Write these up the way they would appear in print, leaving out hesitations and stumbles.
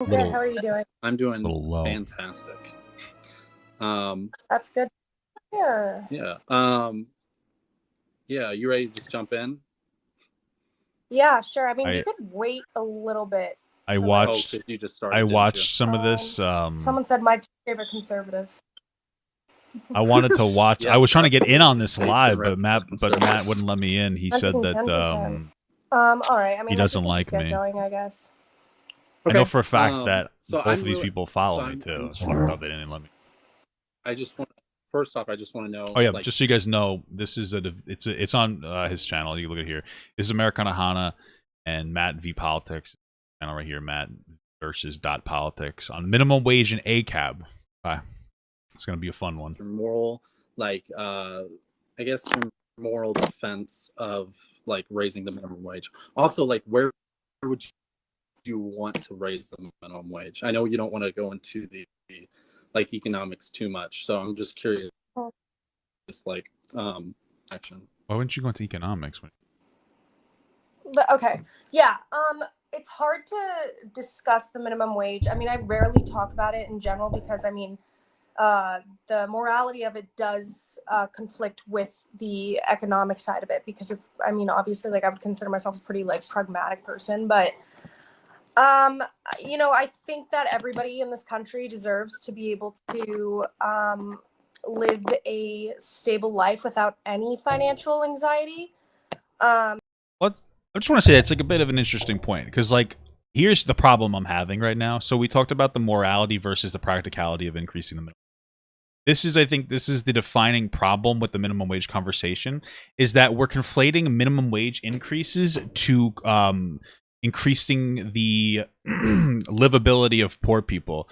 Good. Little, How are you doing? I'm doing little low. fantastic. Um, That's good to hear. yeah. Yeah, you ready to just jump in? Yeah, sure. I mean, we I could wait a little bit I for like Oh, watched because you just I started, didn't you? watched some of this. someone said my two favorite conservatives. I wanted to watch. I was Yes, trying to get in on absolutely. this State's been live, but red for the Matt conservatives. wouldn't let me in. He said that 10%. All right. I he mean, like we doesn't can just like get me. going, I guess. I know Okay. for a fact that So both I'm of these really people so follow me too. I'm It's fucked up they didn't let me. I just want first off, I just want to Oh know, yeah, like, just so you guys know, this is it's on his channel. You can look at here. This is Americanahhannah and Mattvs.Politics channel right here. Matt versus .Politics on minimum wage and ACAB. It's gonna be a fun one. your moral, like, I guess your moral defense of like raising the minimum wage. Also, like, where would you want to raise the minimum wage? I know you don't want to go into the like economics too much, so I'm just curious, like, action. Why wouldn't you go into economics? But okay. Yeah. It's hard to discuss the minimum wage. I mean, I rarely talk about it in general because I mean, the morality of it does conflict with the economic side of it because if I mean obviously like I would consider myself a pretty like pragmatic person, but um I think that everybody in this country deserves to be able to live a stable life without any financial anxiety. um What I just want to say it's like a bit of an interesting point because like here's the problem I'm having right now. So we talked about the morality versus the practicality of increasing the minimum. I think this is the defining problem with the minimum wage conversation is that we're conflating minimum wage increases to increasing the livability of poor people.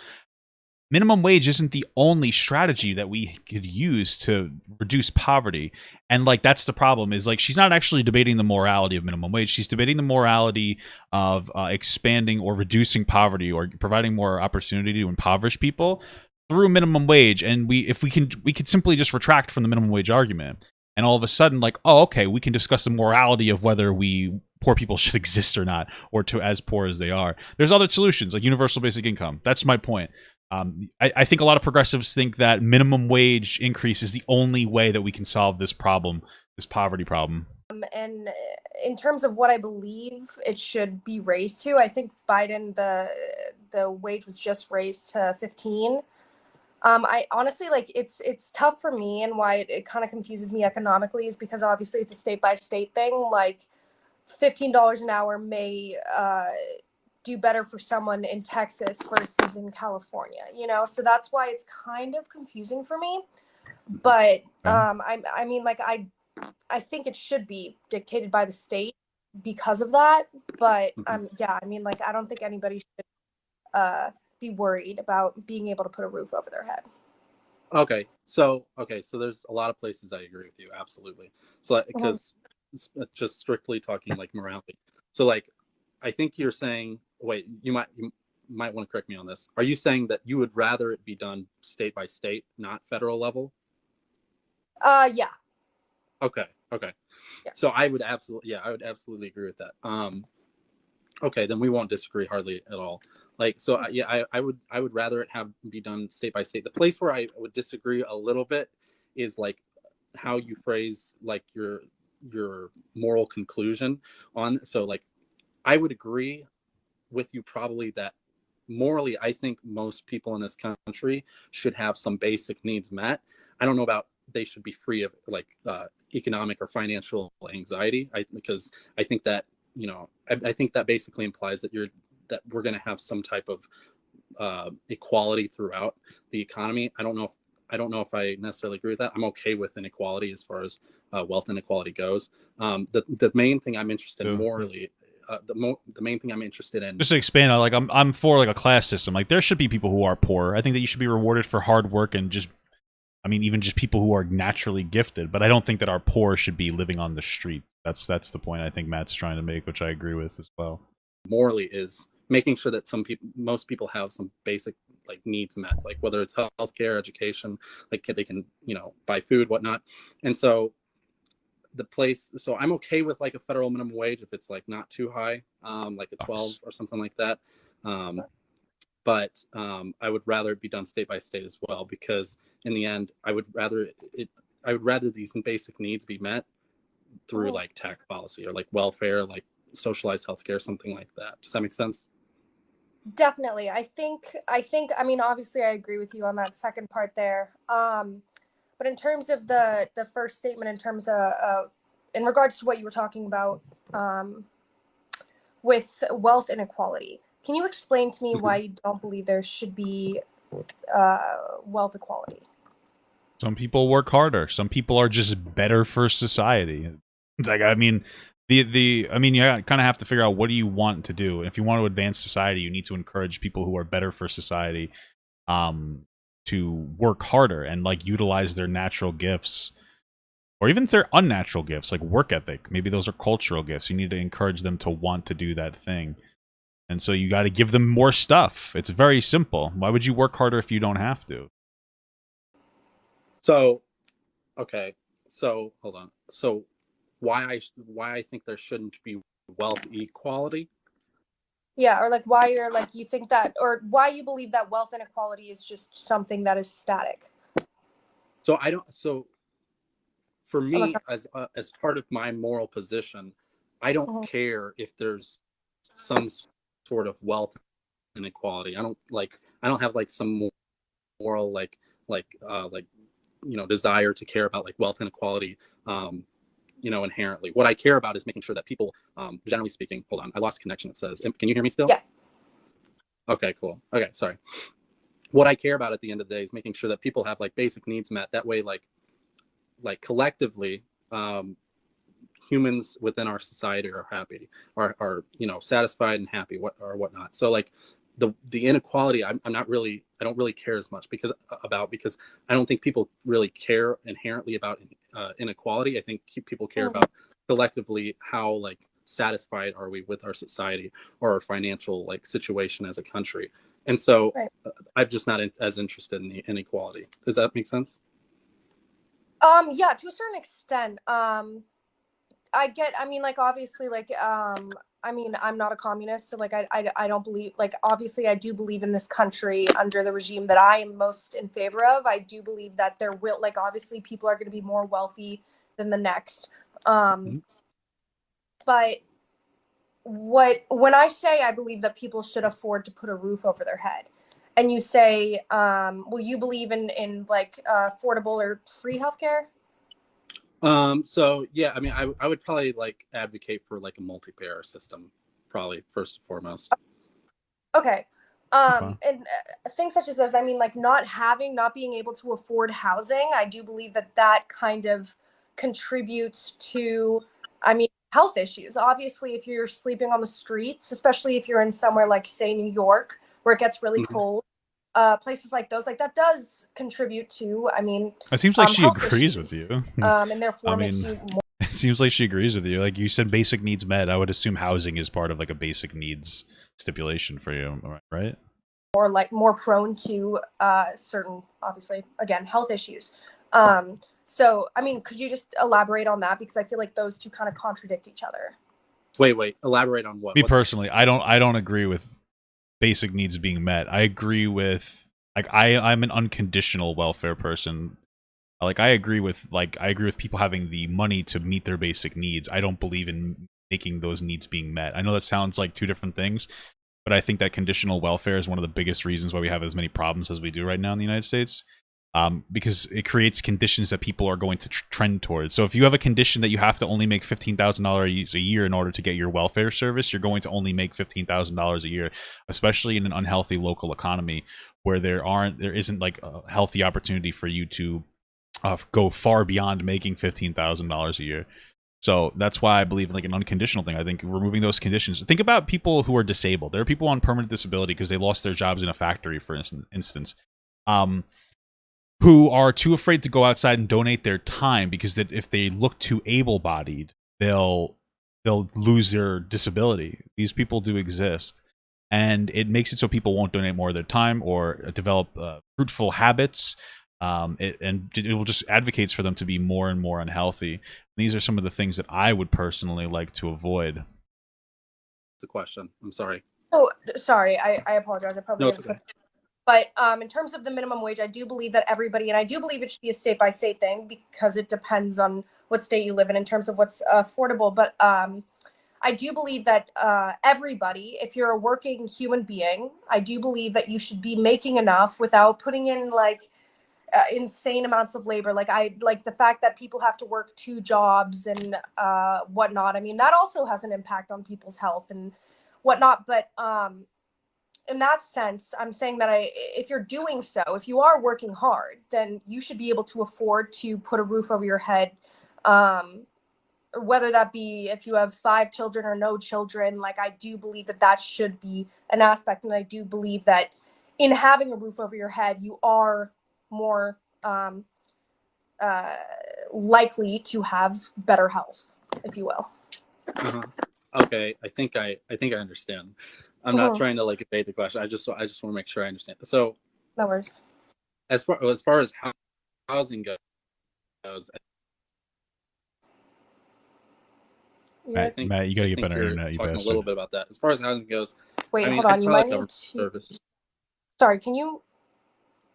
Minimum wage isn't the only strategy that we could use to reduce poverty, and like that's the problem is like she's not actually debating the morality of minimum wage, she's debating the morality of expanding or reducing poverty or providing more opportunity to impoverished people through minimum wage. And we could simply just retract from the minimum wage argument, and all of a sudden like, oh okay, we can discuss the morality of whether we poor people should exist or not, or to as poor as they are. There's other solutions like universal basic income. That's my point. I think a lot of progressives think that minimum wage increase is the only way that we can solve this problem, this poverty problem. and in terms of what I believe it should be raised to, I think Biden the wage was just raised to 15. I honestly like it's tough for me, and why it kind of confuses me economically is because obviously it's a state by state thing. Like $15 an hour may do better for someone in Texas versus in California, so that's why it's kind of confusing for me. But Okay. I mean like I think it should be dictated by the state because of that. But yeah, I mean like I don't think anybody should be worried about being able to put a roof over their head. Okay, so there's a lot of places I agree with you, absolutely. So Mhm. because just strictly talking like morality. So like, I think you're saying, wait, you might want to correct me on this. Are you saying that you would rather it be done state by state, not federal level? Yeah. Okay, okay. Yeah. So I would absolutely agree with that. Okay, then we won't disagree hardly at all. Like, so yeah, I would rather it have be done state by state. The place where I would disagree a little bit is like how you phrase like your moral conclusion on. So like, I would agree with you probably that morally, I think most people in this country should have some basic needs met. I don't know about they should be free of like economic or financial anxiety. Because I think that I think that basically implies that we're going to have some type of equality throughout the economy. I don't know if I necessarily agree with that. I'm okay with inequality as far as wealth inequality goes. The main thing I'm interested in So, morally, the main thing I'm interested in. just to expand on, like, I'm for like a class system. Like, there should be people who are poor. I think that you should be rewarded for hard work and just, I mean, even just people who are naturally gifted. But I don't think that our poor should be living on the street. That's the point I think Matt's trying to make, which I agree with as well. Morally is making sure that most people have some basic like needs met, like whether it's healthcare, education, like they can buy food, whatnot. And so I'm okay with like a federal minimum wage if it's like not too high, like a 12 or something like that. um but I would rather it be done state by state as well, because in the end, I would rather these basic needs be met through like tax policy or like welfare, like socialized healthcare, something like that. Does that make sense? Definitely. I mean, obviously I agree with you on that second part there. But in terms of the first statement, in terms of in regards to what you were talking about with wealth inequality, can you explain to me why you don't believe there should be wealth equality? Some people work harder. Some people are just better for society. It's like, I mean, I mean, you kind of have to figure out what do you want to do. If you want to advance society, you need to encourage people who are better for society to work harder and like utilize their natural gifts, or even if they're unnatural gifts, like work ethic. Maybe those are cultural gifts. You need to encourage them to want to do that thing. And so you got to give them more stuff. It's very simple. Why would you work harder if you don't have to? So, okay. So hold on. So why I think there shouldn't be wealth equality? Yeah, or like why you're like you think that, or why you believe that wealth inequality is just something that is static. So I don't. So for Unless me, as part of my moral position, I don't Mhm. care if there's some sort of wealth inequality. I don't have like some moral like desire to care about like wealth inequality inherently. What I care about is making sure that people, generally speaking, hold on, I lost connection. It says, can you hear me still? Yeah. Okay, cool. Okay, sorry. What I care about at the end of the day is making sure that people have like basic needs met. That way, like collectively, humans within our society are happy, are satisfied and happy, or whatnot. So like the inequality, I don't really care as much because I don't think people really care inherently about inequality. I think people care about collectively how like satisfied are we with our society or our financial like situation as a country. And so Right. I'm just not as interested in the inequality. Does that make sense? Yeah, to a certain extent. I mean, like, obviously, like, I mean, I'm not a communist, so, like, I don't believe, like, obviously, I do believe in this country under the regime that I am most in favor of. I do believe that there will, like, obviously, people are going to be more wealthy than the next. Mhm. But when I say I believe that people should afford to put a roof over their head, and you say, well, you believe in like affordable or free healthcare? So yeah, I mean, I would probably like advocate for like a multi-payer system, probably first and foremost. Okay. Okay. And things such as those, I mean, like not being able to afford housing, I do believe that that kind of contributes to, I mean, health issues. Obviously, if you're sleeping on the streets, especially if you're in somewhere like, say, New York, where it gets really Mhm. cold, places like those, like that does contribute to, I mean, It seems like she health agrees with issues, you. and I therefore makes mean, you more it seems like she agrees with you. Like you said, basic needs met. I would assume housing is part of like a basic needs stipulation for you, right? like more prone to certain, obviously, again, health issues. So I mean, could you just elaborate on that, because I feel like those two kind of contradict each other? Wait, elaborate on what? Me What's personally, I don't agree with basic needs being met. I agree with like I'm an unconditional welfare person. Like I agree with people having the money to meet their basic needs. I don't believe in making those needs being met. I know that sounds like two different things, but I think that conditional welfare is one of the biggest reasons why we have as many problems as we do right now in the United States. Because it creates conditions that people are going to trend towards. So if you have a condition that you have to only make $15,000 a year in order to get your welfare service, you're going to only make $15,000 a year, especially in an unhealthy local economy where there isn't like a healthy opportunity for you to go far beyond making $15,000 a year. So that's why I believe in like an unconditional thing. I think removing those conditions. Think about people who are disabled. There are people on permanent disability because they lost their jobs in a factory, for instance, um, who are too afraid to go outside and donate their time because that if they look too able-bodied, they'll lose their disability. These people do exist, and it makes it so people won't donate more of their time or develop fruitful habits. It will just advocates for them to be more and more unhealthy. These are some of the things that I would personally like to avoid. the question? I'm sorry. Oh, sorry, I apologize. I probably No, it's didn't okay. put. But in terms of the minimum wage, I do believe that everybody, and I do believe it should be a state by state thing because it depends on what state you live in terms of what's affordable. But I do believe that everybody, if you're a working human being, I do believe that you should be making enough without putting in like insane amounts of labor. Like I like the fact that people have to work 2 jobs and whatnot. I mean, that also has an impact on people's health and whatnot. But in that sense, I'm saying that if you're doing so, if you are working hard, then you should be able to afford to put a roof over your head. Whether that be if you have 5 children or no children, like I do believe that that should be an aspect. And I do believe that in having a roof over your head, you are more uh, likely to have better health, if you will. Uh-huh. Okay, I think I understand. I'm not Mhm. trying to like evade the question. I just want to make sure I understand. So No worries. as far as housing goes, I Matt, think Matt, you gotta get better you're internet, you talking a little bastard. bit about that. As far as housing goes, Wait, I mean, hold on. I'd You probably might like need government to. service. Sorry, can you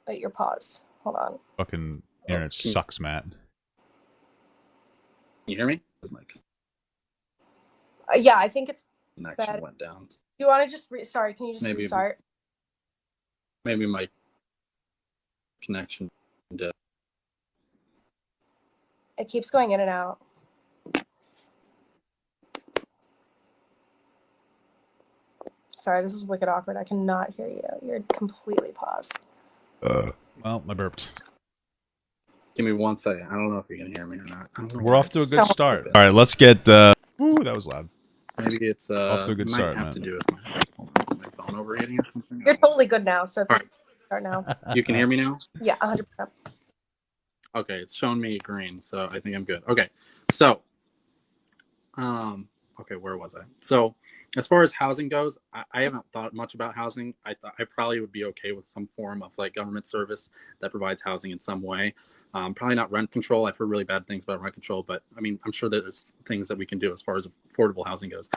wait your pause? Hold on. Fucking Oh, internet sucks, Matt. can you hear me? My Yeah, I think it's connection better. went down. You want to just sorry, can you just Maybe restart? my connection did. It keeps going in and out. Sorry, this is wicked awkward. I cannot hear you. You're completely paused. Well, I burped. Give me 1 second. I don't know if you can hear me or not. I don't know We're why off to a it's good So- start. All right, let's get. Ooh, that was loud. maybe it's Off to a good might start, have man. to do with my phone overheating or something. You're totally good now. So if All you right. start now. You can hear me now? Yeah, 100%. Okay, it's showing me green, so I think I'm good. Okay. So okay, where was I? So as far as housing goes, I haven't thought much about housing. I thought I probably would be okay with some form of like government service that provides housing in some way. Probably not rent control. I've heard really bad things about rent control, but I mean, I'm sure there's things that we can do as far as affordable housing goes.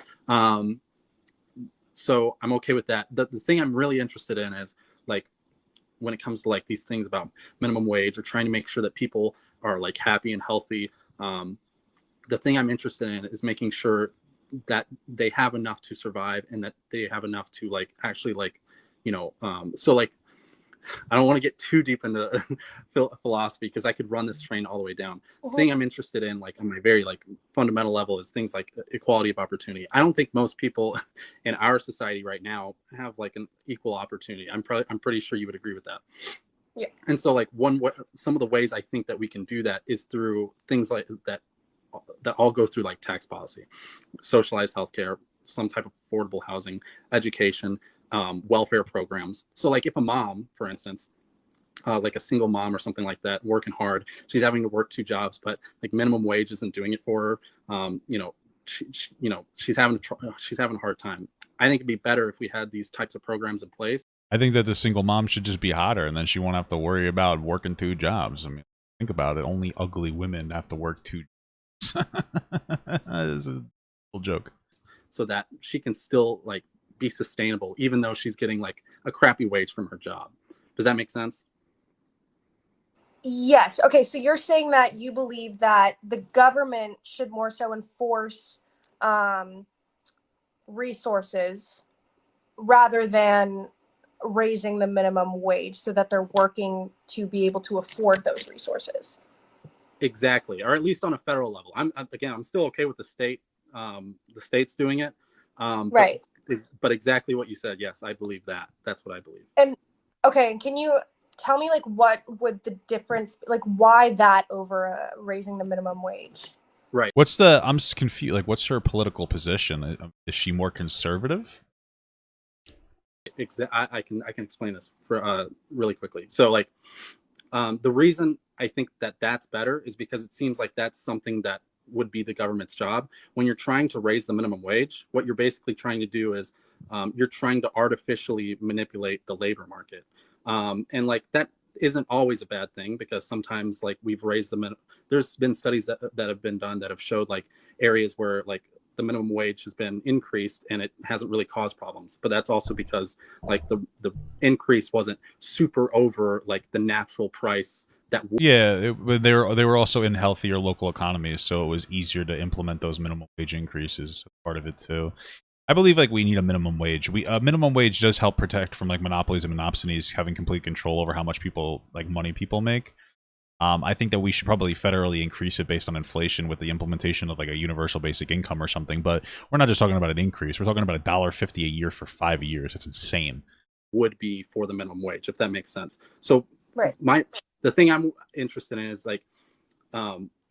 So I'm okay with that. The thing I'm really interested in is like when it comes to like these things about minimum wage or trying to make sure that people are like happy and healthy. The thing I'm interested in is making sure that they have enough to survive and that they have enough to like actually like, so like I don't want to get too deep into philosophy because I could run this train all the way down. The thing I'm interested in, like on my very like fundamental level, is things like equality of opportunity. I don't think most people in our society right now have like an equal opportunity. I'm pretty sure you would agree with that. Yeah. And so like some of the ways I think that we can do that is through things like that all go through like tax policy, socialized healthcare, some type of affordable housing, education, welfare programs. So like if a mom, for instance, like a single mom or something like that, working hard, she's having to work 2 jobs, but like minimum wage isn't doing it for her. She's having a hard time. I think it'd be better if we had these types of programs in place. I think that the single mom should just be hotter, and then she won't have to worry about working 2 jobs. I mean, think about it. Only ugly women have to work 2 jobs. This is a little joke. So that she can still like be sustainable, even though she's getting like a crappy wage from her job. Does that make sense? Yes. Okay. So you're saying that you believe that the government should more so enforce um, resources rather than raising the minimum wage so that they're working to be able to afford those resources. Exactly, or at least on a federal level. I'm still okay with the states doing it. Right. But exactly what you said. Yes, I believe that. That's what I believe. And okay, and can you tell me like what would the difference like why that over raising the minimum wage? Right. I'm just confused. Like, what's her political position? Is she more conservative? I can explain this for really quickly. So like the reason I think that that's better is because it seems like that's something that would be the government's job. When you're trying to raise the minimum wage, what you're basically trying to do is you're trying to artificially manipulate the labor market. And like that isn't always a bad thing because sometimes like we've raised the minimum. There's been studies that have been done that have showed like areas where like the minimum wage has been increased and it hasn't really caused problems. But that's also because like the increase wasn't super over like the natural price that. Yeah, they were also in healthier local economies, so it was easier to implement those minimum wage increases. Part of it too. I believe like we need a minimum wage. Minimum wage does help protect from like monopolies and monopsonies having complete control over how much money people make. I think that we should probably federally increase it based on inflation with the implementation of like a universal basic income or something. But we're not just talking about an increase. We're talking about $1.50 a year for 5 years. It's insane. Would be for the minimum wage, if that makes sense. So Right. the thing I'm interested in is like,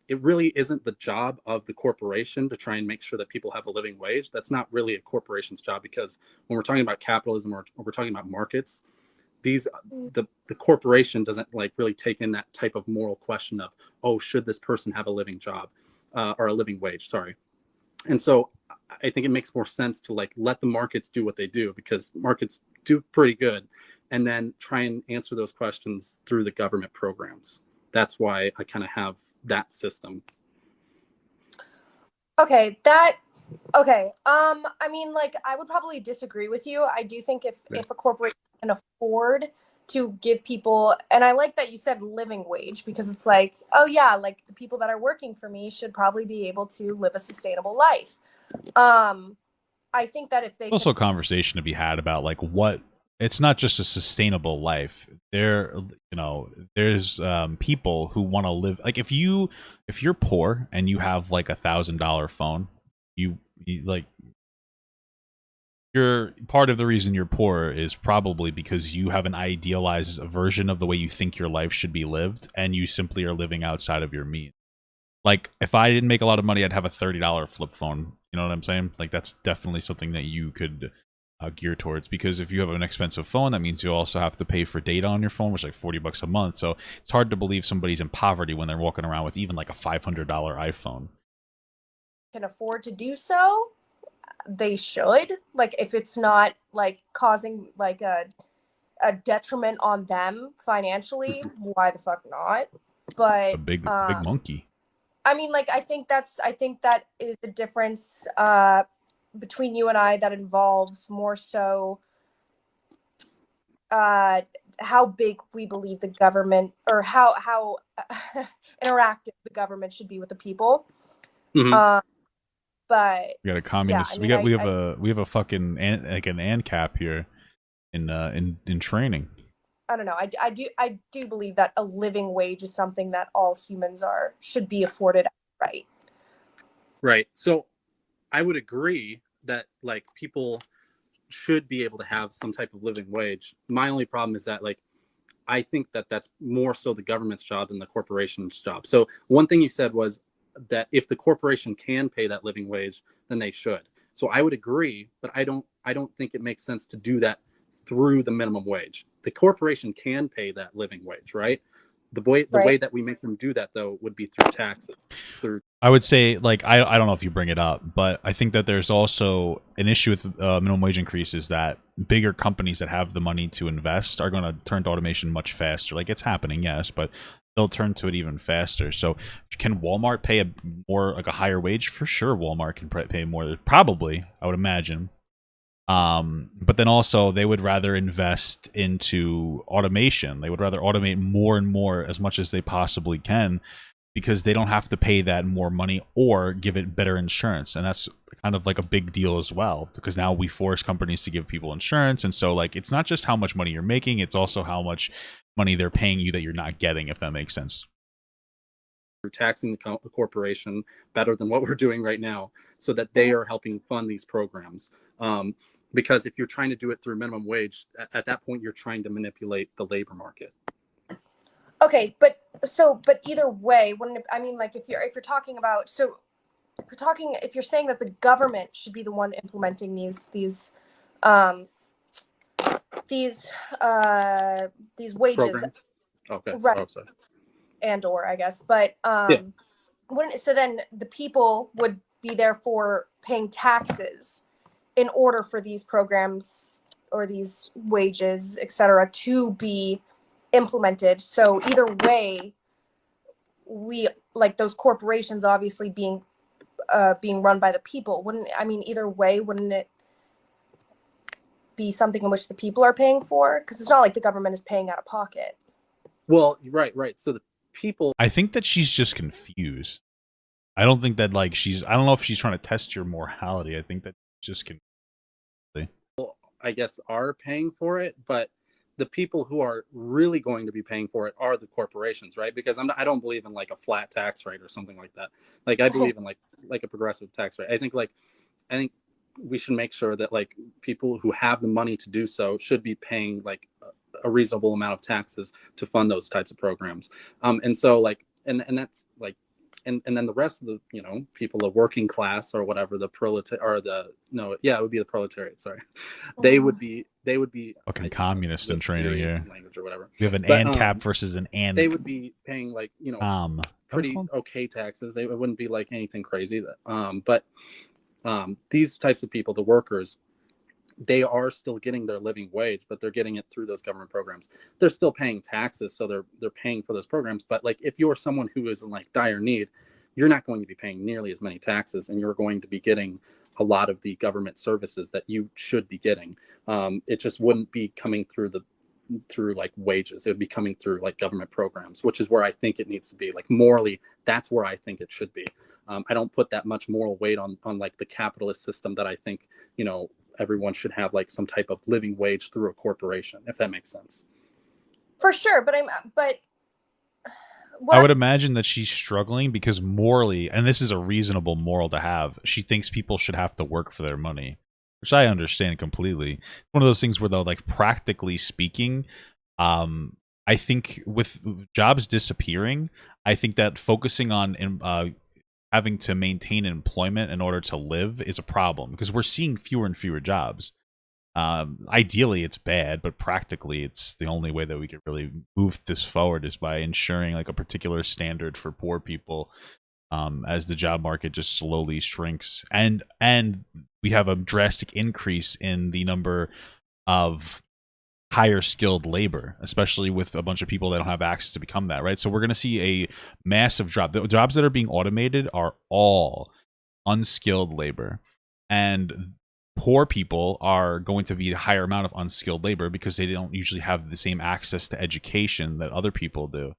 it really isn't the job of the corporation to try and make sure that people have a living wage. That's not really a corporation's job, because when we're talking about capitalism or we're talking about markets, the corporation doesn't like really take in that type of moral question of, oh, should this person have a living job or a living wage? Sorry. And so I think it makes more sense to like let the markets do what they do, because markets do pretty good, and then try and answer those questions through the government programs. That's why I kind of have that system. Okay, I mean, like, I would probably disagree with you. I do think if a corporation can afford to give people, and I like that you said living wage, because it's like, oh yeah, like the people that are working for me should probably be able to live a sustainable life. I think that if they Also a conversation to be had about like what, it's not just a sustainable life. There's people who want to live like, if you're poor and you have like $1,000 phone, you like, you're part of the reason you're poor is probably because you have an idealized version of the way you think your life should be lived, and you simply are living outside of your means. Like, if I didn't make a lot of money, I'd have a $30 flip phone. You know what I'm saying? Like, that's definitely something that you could gear towards, because if you have an expensive phone, that means you also have to pay for data on your phone, which is like $40 a month. So it's hard to believe somebody's in poverty when they're walking around with even like a $500 iPhone. can afford to do so, they should. Like, if it's not like causing like a detriment on them financially, why the fuck not? But A big monkey. I mean, like, I think that is the difference between you and I, that involves more so how big we believe the government, or how interactive the government should be with the people. Mm-hmm. But We got a communist. yeah, I mean, we have a fucking like an ANCAP here in training. I don't know. I do believe that a living wage is something that all humans should be afforded, right? Right. So I would agree that like people should be able to have some type of living wage. My only problem is that like I think that that's more so the government's job than the corporation's job. So one thing you said was that if the corporation can pay that living wage, then they should. So I would agree, but I don't think it makes sense to do that through the minimum wage. The corporation can pay that living wage, right? The way that we make them do that though would be through taxes. I would say, like, I don't know if you bring it up, but I think that there's also an issue with minimum wage increases, that bigger companies that have the money to invest are going to turn to automation much faster. Like, it's happening, yes, but they'll turn to it even faster. So can Walmart pay a higher wage? For sure, Walmart can pay more. Probably, I would imagine. But then also they would rather invest into automation. They would rather automate more and more as much as they possibly can, because they don't have to pay that more money or give it better insurance. And that's kind of like a big deal as well, because now we force companies to give people insurance. And so like, it's not just how much money you're making, it's also how much money they're paying you that you're not getting, if that makes sense. Through taxing the corporation better than what we're doing right now, so that they are helping fund these programs. Because if you're trying to do it through minimum wage, at that point, you're trying to manipulate the labor market. Okay, but either way, I mean, like, if you're talking about, so if you're saying that the government should be the one implementing these wages Programs. Okay. right, Oh, sorry. and/or I guess, but so then the people would be therefore paying taxes in order for these programs or these wages, etc., to be implemented. So either way, we, like, those corporations obviously being being run by the people. Wouldn't, I mean, either way, wouldn't it be something in which the people are paying for? Because it's not like the government is paying out of pocket. Well, right. So the people. I think that she's just confused. I don't think that like I don't know if she's trying to test your morality. I think that just confused. I guess are paying for it, but the people who are really going to be paying for it are the corporations, right? Because I don't believe in like a flat tax rate or something like that. Like I believe in like a progressive tax rate. I think we should make sure that like people who have the money to do so should be paying like a reasonable amount of taxes to fund those types of programs. And so like and that's like and then the rest of the people, the working class or whatever, the proletariat or it would be the proletariat, sorry. they would be Fucking communist in training here. Language or whatever. We have an ANCAP versus an AN. They would be paying like pretty okay taxes. It wouldn't be like anything crazy. But these types of people, the workers, they are still getting their living wage, but they're getting it through those government programs. They're still paying taxes, so they're paying for those programs. But like if you're someone who is in like dire need, you're not going to be paying nearly as many taxes, and you're going to be getting a lot of the government services that you should be getting. It just wouldn't be coming through like wages. It would be coming through like government programs, which is where I think it needs to be. Like morally, that's where I think it should be. I don't put that much moral weight on like the capitalist system that I think everyone should have like some type of living wage through a corporation, if that makes sense. For sure, I would imagine that she's struggling because morally, and this is a reasonable moral to have, she thinks people should have to work for their money, which I understand completely. One of those things where, though, like practically speaking, I think with jobs disappearing, I think that focusing on having to maintain employment in order to live is a problem because we're seeing fewer and fewer jobs. Ideally, it's bad, but practically, it's the only way that we could really move this forward is by ensuring like a particular standard for poor people as the job market just slowly shrinks. And we have a drastic increase in the number of higher skilled labor, especially with a bunch of people that don't have access to become that, right? So we're going to see a massive drop. The jobs that are being automated are all unskilled labor, and poor people are going to be a higher amount of unskilled labor because they don't usually have the same access to education that other people do.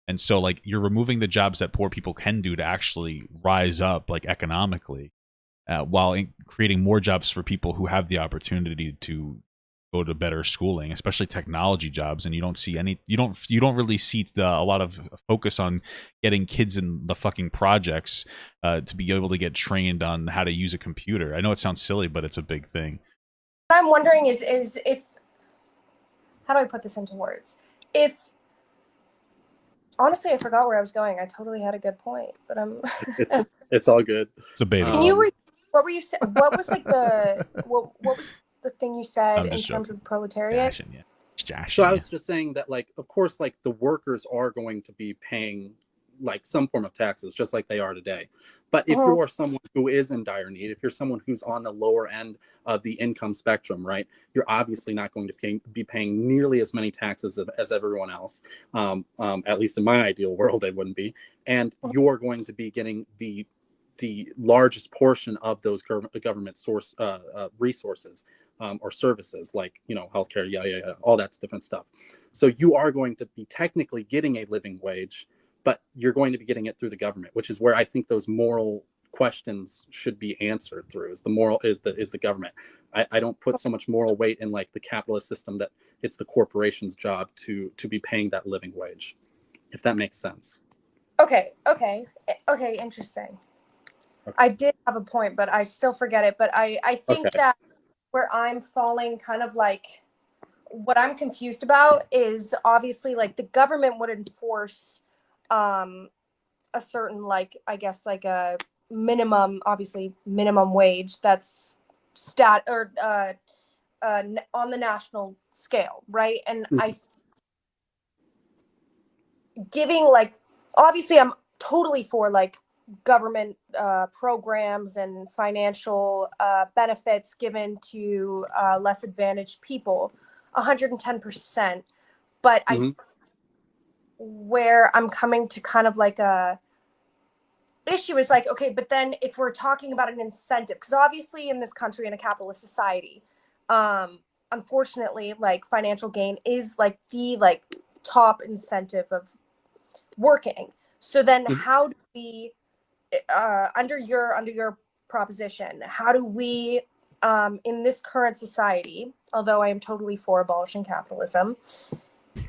And so like you're removing the jobs that poor people can do to actually rise up like economically, while creating more jobs for people who have the opportunity to go to better schooling, especially technology jobs. And you don't see you don't really see a lot of focus on getting kids in the fucking projects to be able to get trained on how to use a computer. I know it sounds silly, but it's a big thing. What I'm wondering is if, how do I put this into words? Honestly, I forgot where I was going. I totally had a good point, but it's all good. It's a beta. What were you saying? What was like what was the thing you said in terms of the proletariat? So I was just saying that, like, of course, like the workers are going to be paying like some form of taxes, just like they are today. But if you are someone who is in dire need, if you're someone who's on the lower end of the income spectrum, right, you're obviously not going to be paying nearly as many taxes as everyone else. At least in my ideal world, they wouldn't be. And you're going to be getting the largest portion of those government source resources or services, like healthcare, all that's different stuff. So you are going to be technically getting a living wage, but you're going to be getting it through the government, which is where I think those moral questions should be answered through. Is the government. I don't put so much moral weight in like the capitalist system that it's the corporation's job to be paying that living wage, if that makes sense. Okay, interesting. Okay. I did have a point, but I still forget it. But I think that where I'm falling kind of like what I'm confused about is obviously like the government would enforce a certain like I guess like a minimum wage that's on the national scale, right? And I giving like obviously I'm totally for like government programs and financial benefits given to less advantaged people 110%, but where I'm coming to kind of like a issue is like, okay, but then if we're talking about an incentive, because obviously in this country, in a capitalist society, unfortunately, like financial gain is like the like top incentive of working. So then how do we, under your proposition, how do we, in this current society, although I am totally for abolishing capitalism,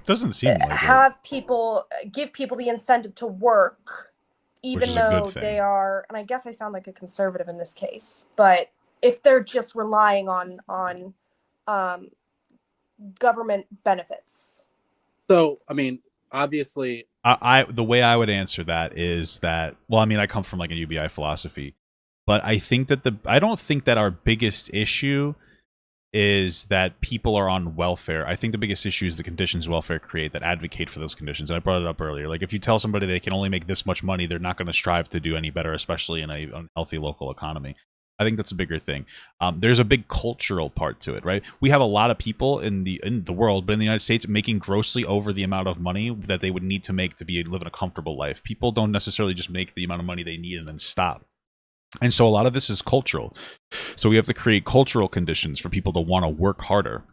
Doesn't seem like it, have people, give people the incentive to work, which even is a good though thing. they are, and I guess I sound like a conservative in this case, but if they're just relying on um, government benefits. So, I mean, obviously, I the way I would answer that is that, well, I mean, I come from like a UBI philosophy, but I don't think that our biggest issue is that people are on welfare. I think the biggest issue is the conditions welfare create that advocate for those conditions. And I brought it up earlier. Like if you tell somebody they can only make this much money, they're not going to strive to do any better, especially in a unhealthy local economy. I think that's a bigger thing. There's a big cultural part to it, right? We have a lot of people in the world, but in the United States, making grossly over the amount of money that they would need to make to be living a comfortable life. People don't necessarily just make the amount of money they need and then stop. And so a lot of this is cultural. So we have to create cultural conditions for people to want to work harder.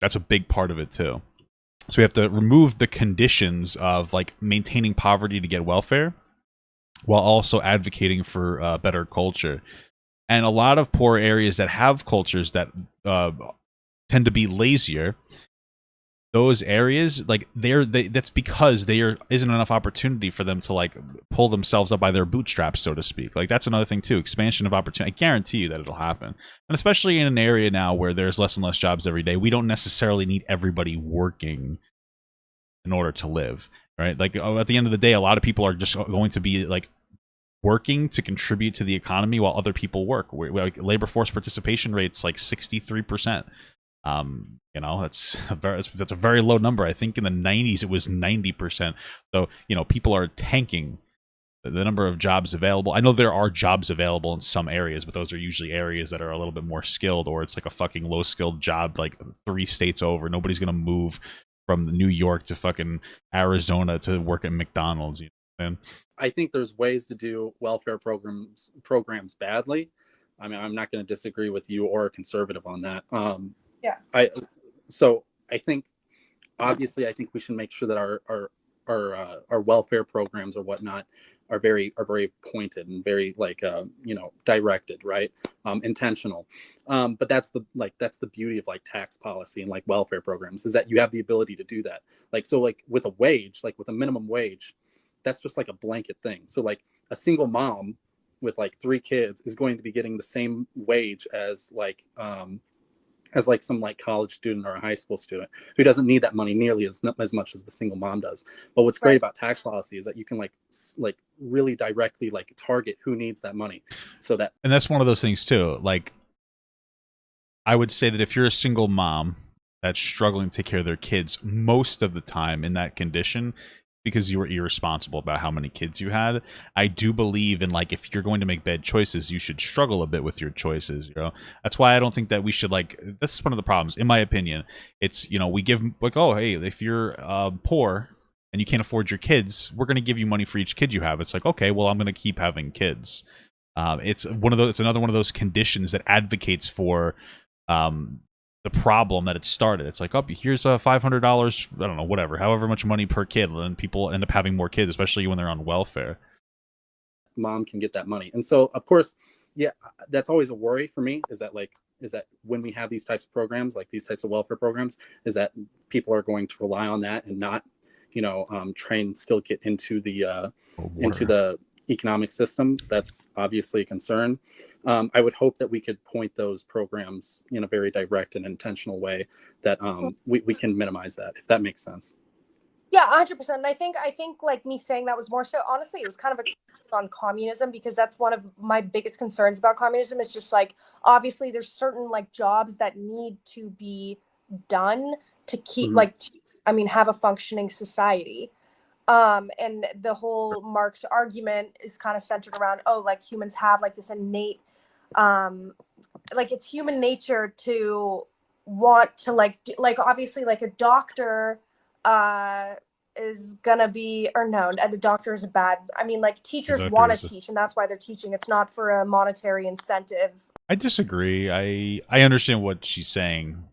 That's a big part of it too. So we have to remove the conditions of like maintaining poverty to get welfare while also advocating for better culture. And a lot of poor areas that have cultures that tend to be lazier, those areas, like that's because there isn't enough opportunity for them to like pull themselves up by their bootstraps, so to speak. Like that's another thing too, expansion of opportunity. I guarantee you that it'll happen. And especially in an area now where there's less and less jobs every day, we don't necessarily need everybody working in order to live, right? Like at the end of the day, a lot of people are just going to be like working to contribute to the economy while other people work. Like labor force participation rates like 63%. That's a very low number. I think in the 90s it was 90%. So people are tanking the number of jobs available. I know there are jobs available in some areas, but those are usually areas that are a little bit more skilled, or it's like a fucking low skilled job like 3 states over. Nobody's gonna move from New York to fucking Arizona to work at McDonald's. I think there's ways to do welfare programs badly. I mean, I'm not going to disagree with you or a conservative on that. Yeah. I think obviously I think we should make sure that our welfare programs or whatnot are very pointed and very like directed, right, intentional. But that's the beauty of like tax policy and like welfare programs, is that you have the ability to do that. Like so, like with a wage, like with a minimum wage, that's just like a blanket thing. So like a single mom with like 3 kids is going to be getting the same wage as like some like college student or a high school student who doesn't need that money nearly as much as the single mom does. But what's great about tax policy is that you can like really directly like target who needs that money. And that's one of those things too. Like I would say that if you're a single mom that's struggling to take care of their kids most of the time in that condition, because you were irresponsible about how many kids you had, I do believe in like if you're going to make bad choices, you should struggle a bit with your choices. That's why I don't think that we should like. This is one of the problems, in my opinion. It's we give like, oh hey, if you're poor and you can't afford your kids, we're going to give you money for each kid you have. It's like, okay, well I'm going to keep having kids. It's another one of those conditions that advocates for the problem that it started. It's like, oh, here's $500, I don't know, whatever, however much money per kid, and people end up having more kids, especially when they're on welfare. Mom can get that money. And so of course, yeah, that's always a worry for me, is that when we have these types of programs, like these types of welfare programs, is that people are going to rely on that and not try and still get into the economic system. That's obviously a concern. I would hope that we could point those programs in a very direct and intentional way that we can minimize that, if that makes sense. Yeah, 100%. And I think like me saying that was more so, honestly, it was kind of on communism, because that's one of my biggest concerns about communism. Is just like, obviously there's certain like jobs that need to be done to keep have a functioning society. And the whole Marx argument is kind of centered around, oh, like humans have like this innate, like it's human nature to want to like obviously like a doctor is gonna be, or no, and the doctor is bad. I mean, like, teachers want to teach, and that's why they're teaching. It's not for a monetary incentive. I disagree. I understand what she's saying.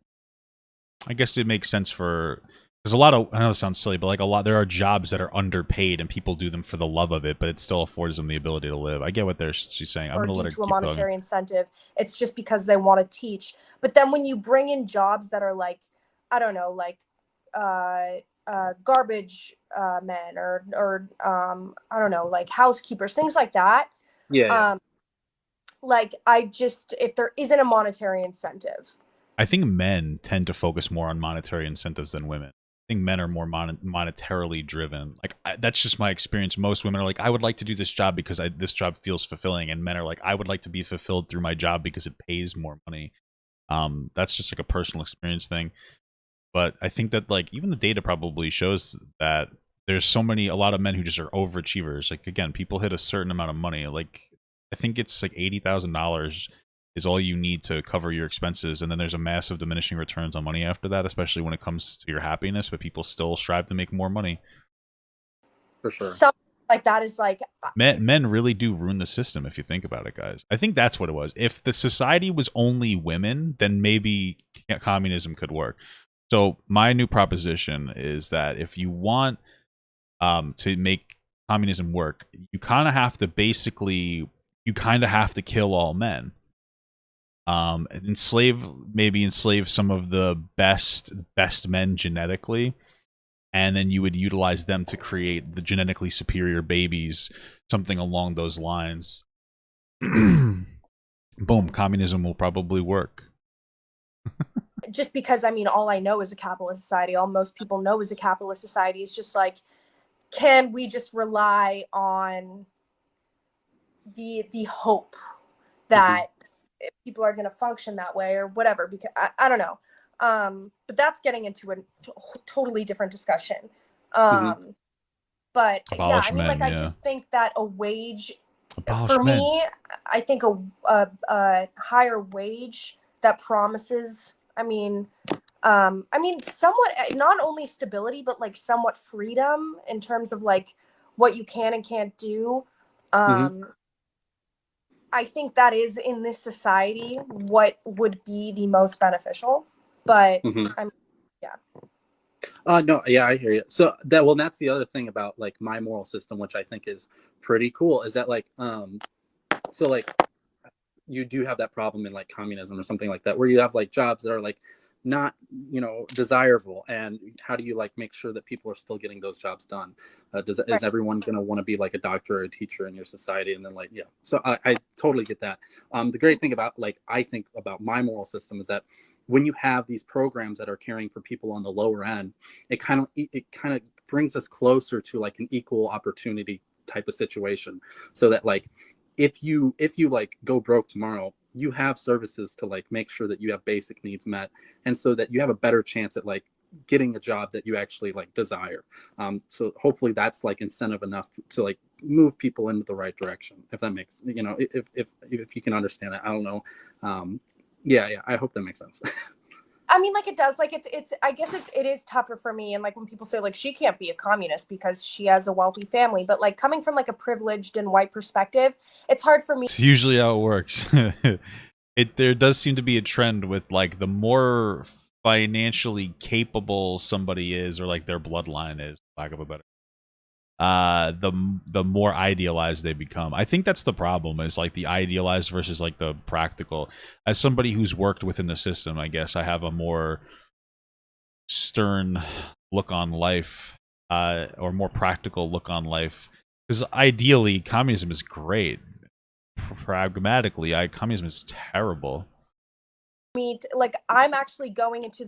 I guess it makes sense for, there's a lot of, I know this sounds silly, but like a lot, there are jobs that are underpaid and people do them for the love of it, but it still affords them the ability to live. I get what she's saying. I'm Or gonna let due her to a keep monetary talking. incentive. It's just because they want to teach. But then when you bring in jobs that are like, I don't know, like garbage men, or I don't know, like housekeepers, things like that. Yeah. Like, I just, if there isn't a monetary incentive. I think men tend to focus more on monetary incentives than women. I think men are more monetarily driven. Like that's just my experience. Most women are like, I would like to do this job because this job feels fulfilling, and men are like, I would like to be fulfilled through my job because it pays more money. That's just like a personal experience thing. But I think that like even the data probably shows that there's a lot of men who just are overachievers. Like again, people hit a certain amount of money. Like I think it's like $80,000 is all you need to cover your expenses, and then there's a massive diminishing returns on money after that, especially when it comes to your happiness. But people still strive to make more money. For sure. Something like that is like, Men really do ruin the system if you think about it, guys. I think that's what it was. If the society was only women, then maybe communism could work. So my new proposition is that if you want to make communism work, you kind of have to kill all men. Enslave some of the best men genetically, and then you would utilize them to create the genetically superior babies, something along those lines. Boom, communism will probably work. Just because, I mean, all I know is a capitalist society, all most people know is a capitalist society. It's just like, can we just rely on the hope that people are going to function that way or whatever? Because I don't know. But that's getting into a totally different discussion. But yeah, Abolish I mean, like, men, I yeah. just think that a wage, Abolish for men. me, I think a higher wage that promises, I mean, somewhat, not only stability, but like somewhat freedom in terms of like what you can and can't do. I think that is, in this society, what would be the most beneficial. But I mean, yeah. No, yeah, I hear you. So that's the other thing about like my moral system, which I think is pretty cool, is that like, so like you do have that problem in like communism or something like that, where you have like jobs that are like not, desirable, and how do you like make sure that people are still getting those jobs done? Is everyone going to want to be like a doctor or a teacher in your society? And then like, yeah, so I totally get that. The great thing about like, I think about my moral system is that when you have these programs that are caring for people on the lower end, it kind of brings us closer to like an equal opportunity type of situation, so that like if you like go broke tomorrow, you have services to like make sure that you have basic needs met, and so that you have a better chance at like getting a job that you actually like desire. So hopefully that's like incentive enough to like move people into the right direction, if that makes, if you can understand it. I don't know. Yeah, I hope that makes sense. I mean, like, it does. Like, it's I guess it is tougher for me. And like, when people say like she can't be a communist because she has a wealthy family, but like, coming from like a privileged and white perspective, it's hard for me. It's usually how it works. There does seem to be a trend with like the more financially capable somebody is, or like their bloodline is, lack of a better, the more idealized they become. I think that's the problem, is like the idealized versus like the practical. As somebody who's worked within the system, I guess I have a more stern look on life, or more practical look on life, because ideally communism is great. Pragmatically, communism is terrible. Like, I'm actually going into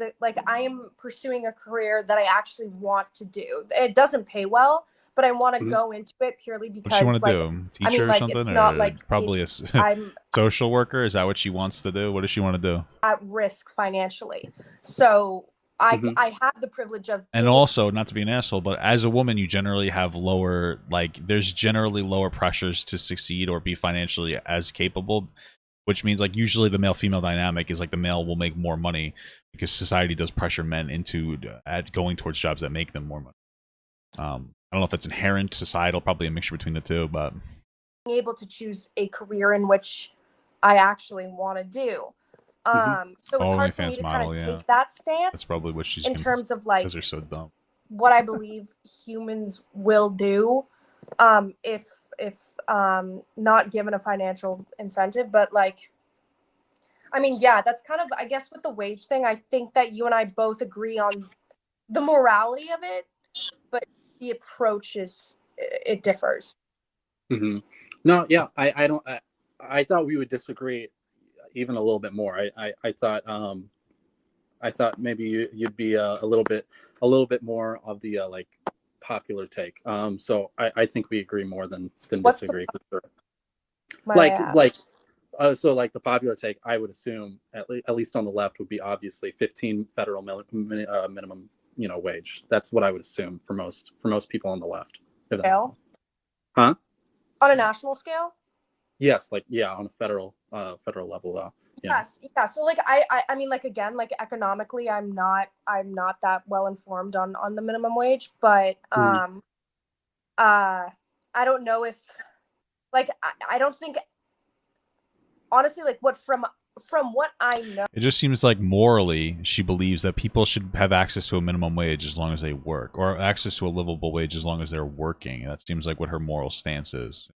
I am pursuing a career that I actually want to do. It doesn't pay well, but I want to go into it purely because, what she want to like, do? Teacher I mean, or like, something, it's or not like probably I'm social worker? Is that what she wants to do? What does she want to do? at risk financially. So I have the privilege of and also, not to be an asshole, but as a woman, you generally have lower, like, there's generally lower pressures to succeed or be financially as capable, which means like usually the male-female dynamic is like the male will make more money because society does pressure men into going towards jobs that make them more money. I don't know if it's inherent, societal, probably a mixture between the two, but being able to choose a career in which I actually want to do. So it's hard for me OnlyFans to kind model, of yeah. take that That's stance probably what she's in gonna, terms of because like they're so dumb. what I believe humans will do if not given a financial incentive. But like, I mean, yeah, that's kind of, I guess, with the wage thing. I think that you and I both agree on the morality of it, but the approach is, it differs. Mm-hmm. No, yeah, I don't. I thought we would disagree even a little bit more. I thought maybe you'd be a little bit more of the like popular take. So I think we agree more than What's the, disagree for sure. might I Like ask? like so like the popular take, I would assume at least on the left would be obviously 15 federal minimum wage. That's what I would assume for most people on the left. If that makes sense. Scale? Huh? On a national scale? Yes, like yeah, on a federal level though. Yeah. Yes, yeah. So like I mean, like, again, like economically I'm not that well informed on the minimum wage, but Mhm. I don't know if, like, I don't think, honestly, like, what from what I know. It just seems like morally, she believes that people should have access to a minimum wage as long as they work, or access to a livable wage as long as they're working. That seems like what her moral stance is.